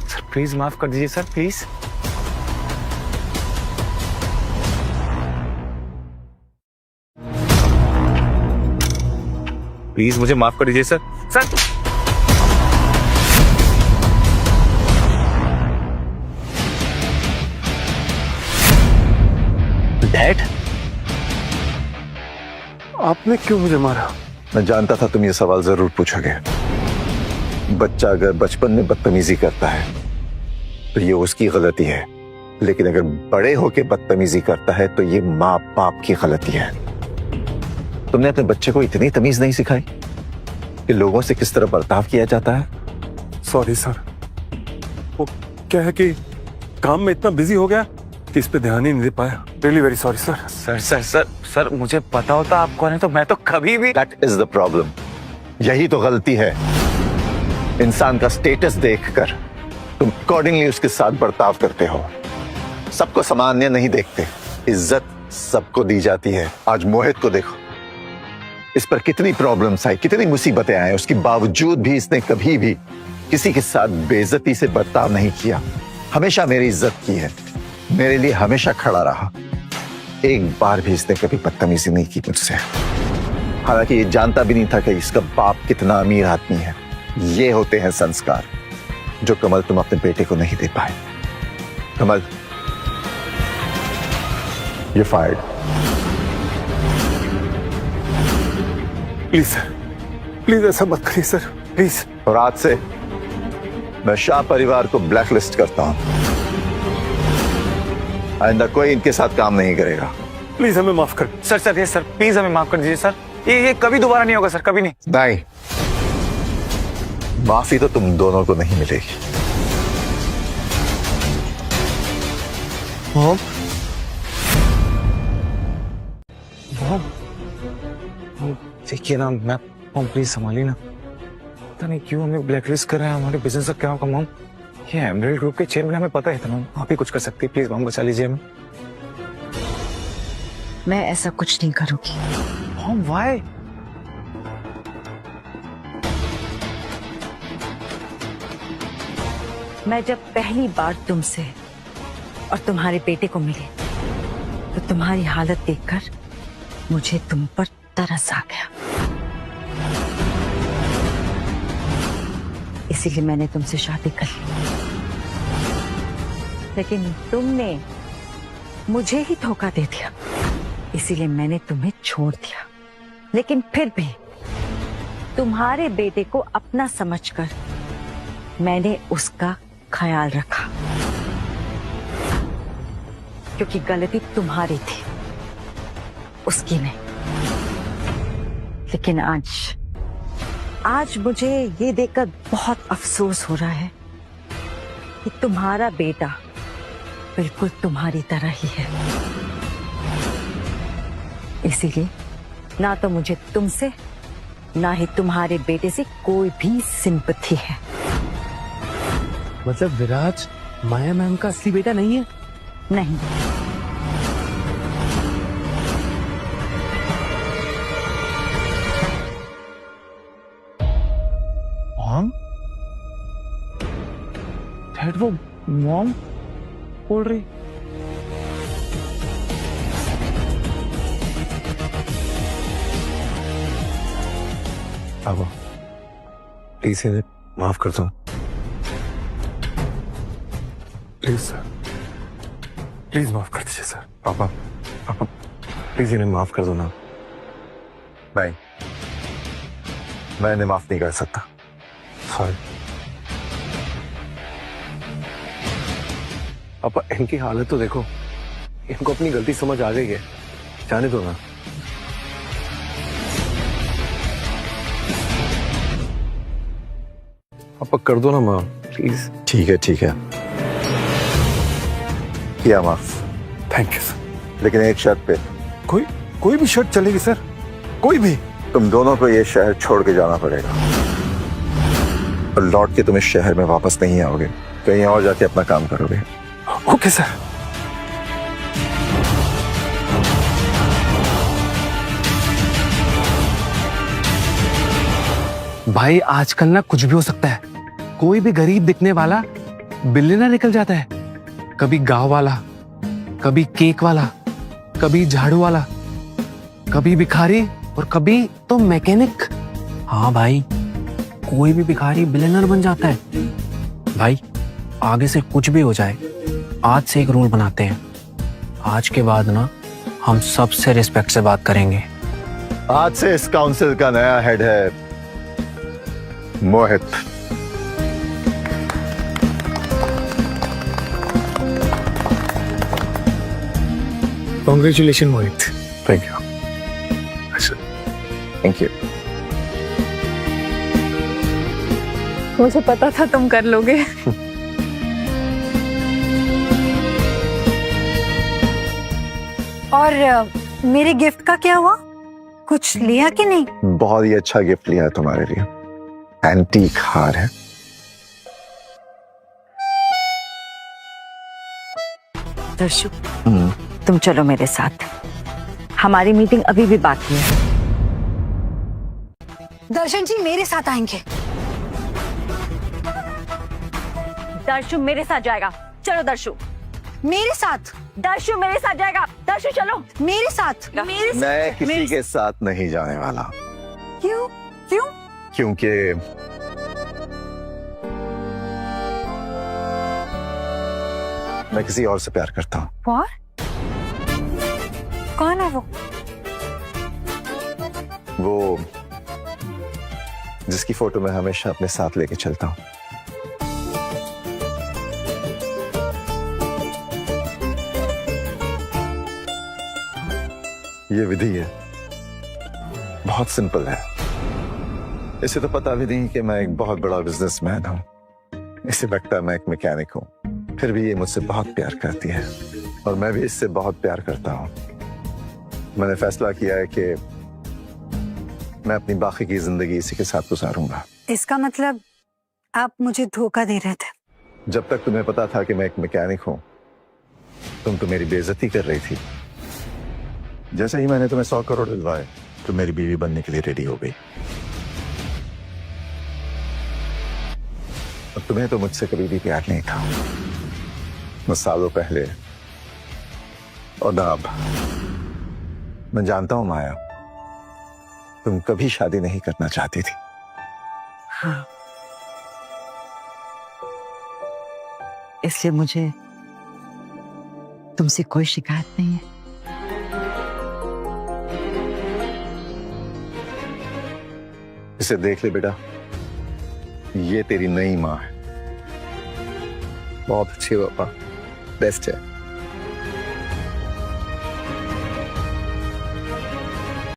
सर प्लीज माफ कर दीजिए सर, प्लीज। प्लीज मुझे माफ कर दीजिए सर। सर डैड आपने क्यों मुझे मारा? मैं जानता था तुम ये सवाल जरूर पूछोगे। बच्चा अगर बचपन में बदतमीजी करता है तो ये उसकी गलती है, लेकिन अगर बड़े होके बदतमीजी करता है तो ये माँ बाप की गलती है। तुमने अपने बच्चे को इतनी तमीज नहीं सिखाई कि लोगों से किस तरह बर्ताव किया जाता है। सॉरी सर, वो क्या है कि काम में इतना बिजी हो गया कि इस पे ध्यान ही नहीं दे पाया। Really very sorry sir. Sir sir sir sir मुझे पता होता आप कौन है तो मैं तो कभी भी। That is the problem. यही तो गलती है। इंसान का स्टेटस देखकर तुम अकॉर्डिंगली उसके साथ बर्ताव करते हो। सबको सामान्य नहीं देखते, इज्जत सबको दी जाती है। आज मोहित को देखो, इस पर कितनी प्रॉब्लम्स आई, कितनी मुसीबतें आई, उसके बावजूद भी इसने कभी भी किसी के साथ बेइज्जती से बर्ताव नहीं किया। हमेशा मेरी इज्जत की है, मेरे लिए हमेशा खड़ा रहा। एक बार भी इसने कभी बदतमीजी नहीं की मुझसे। हालांकि ये जानता भी नहीं था कि इसका बाप कितना अमीर आदमी है। ये होते हैं संस्कार जो कमल तुम अपने बेटे को नहीं दे पाए। कमल, ये फायर्ड। प्लीज सर, प्लीज ऐसा मत करिए सर, प्लीज। और आज से मैं शाह परिवार को ब्लैकलिस्ट करता हूं। आइंदा कोई इनके साथ काम नहीं करेगा। प्लीज हमें माफ कर। सर सर ये सर प्लीज हमें माफ कर दीजिए सर। ये कभी दोबारा नहीं होगा सर, कभी नहीं। नहीं, माफी तो तुम दोनों को नहीं मिलेगी। मॉम, देखिए ना मैं, मॉम प्लीज संभालिए ना। पता नहीं क्यों हमें ब्लैकलिस्ट कर रहे हैं। हमारे बिजनेस का क्या होगा मॉम? ये एमरल्ड ग्रुप के चेयरमैन, हमें पता है था मॉम। आप ही कुछ कर सकती है, प्लीज मॉम बचा लीजिए हमें। मैं ऐसा कुछ नहीं करूंगी। Mom why? मैं जब पहली बार तुमसे और तुम्हारे बेटे को मिली तो तुम्हारी हालत देखकर मुझे तुम पर तरस आ गया। इसीलिए मैंने तुमसे शादी कर ली। लेकिन तुमने मुझे ही धोखा दे दिया, इसीलिए मैंने तुम्हें छोड़ दिया। लेकिन फिर भी तुम्हारे बेटे को अपना समझकर मैंने उसका ख्याल रखा, क्योंकि गलती तुम्हारी थी, उसकी नहीं। लेकिन आज मुझे ये देखकर बहुत अफसोस हो रहा है कि तुम्हारा बेटा बिल्कुल तुम्हारी तरह ही है। इसीलिए ना तो मुझे तुमसे ना ही तुम्हारे बेटे से कोई भी सिंपैथी है। मतलब विराज माया मैम का असली बेटा नहीं है? नहीं। मॉम? डैड वो मॉम बोल रही? पापा प्लीज इन्हें माफ कर दो। प्लीज सर, प्लीज माफ कर दीजिए सर। पापा पापा प्लीज इन्हें माफ कर दो ना। नहीं, मैं इन्हें माफ नहीं कर सकता। सॉरी पापा, इनकी हालत तो देखो, इनको अपनी गलती समझ आ गई है, जाने दो ना। पापा कर दो ना माँ प्लीज। ठीक है किया माफ। Thank you sir. लेकिन एक शर्त पे। कोई भी शर्त चलेगी सर, कोई भी। तुम दोनों को ये शहर छोड़ के जाना पड़ेगा और लौट के तुम इस शहर में वापस नहीं आओगे, कहीं और जाके अपना काम करोगे। Okay sir. भाई आजकल ना कुछ भी हो सकता है। कोई भी गरीब दिखने वाला बिलियनर निकल जाता है। कभी गांव वाला, कभी केक वाला, कभी झाड़ू वाला, कभी भिखारी और कभी तो मैकेनिक। हाँ भाई, कोई भी भिखारी बिलियनर बन जाता है। भाई आगे से कुछ भी हो जाए, आज से एक रूल बनाते हैं, आज के बाद ना हम सबसे रिस्पेक्ट से बात करेंगे। आज से इस काउंसिल का नया हेड है Mohit. Congratulation Mohit. Thank you. Thank you. मुझे पता था तुम कर लोगे। और मेरे गिफ्ट का क्या हुआ? कुछ लिया कि नहीं? बहुत ही अच्छा गिफ्ट लिया है तुम्हारे लिए, एंटीक हार है। दर्शु, तुम चलो मेरे साथ, हमारी मीटिंग अभी भी बाकी है। दर्शन जी मेरे साथ आएंगे। दर्शु मेरे साथ जाएगा। चलो दर्शु। मेरे साथ। दर्शु मेरे साथ जाएगा। दर्शु चलो मेरे साथ। मैं किसी के साथ नहीं जाने वाला। क्यों? क्यों? क्योंकि मैं किसी और से प्यार करता हूँ। और? कौन है वो? वो जिसकी फोटो मैं हमेशा अपने साथ लेके चलता हूँ। ये विधि है, बहुत सिंपल है। इसे तो पता भी नहीं कि मैं एक बहुत बड़ा बिजनेसमैन हूँ। इसे लगता है मैं एक मैकेनिक हूँ, फिर भी ये मुझसे बहुत प्यार करती है और मैं भी इससे बहुत प्यार करता हूँ। मैंने फैसला किया है कि मैं अपनी बाकी की जिंदगी इसी के साथ गुजारूंगा। इसका मतलब आप मुझे धोखा दे रहे थे? जब तक तुम्हें पता था कि मैं एक मैकेनिक हूँ, तुम तो मेरी बेइज्जती कर रही थी। जैसे ही मैंने तुम्हें 100 करोड़ दिलवाए, तो मेरी बीवी बनने के लिए रेडी हो गई। और तुम्हें तो मुझसे कभी भी प्यार नहीं था, न सालों पहले और न अब। मैं जानता हूं माया, तुम कभी शादी नहीं करना चाहती थी। हाँ, इसलिए मुझे तुमसे कोई शिकायत नहीं है। इसे देख ले बेटा, ये तेरी नई माँ है। बहुत अच्छी पापा, बेस्ट है।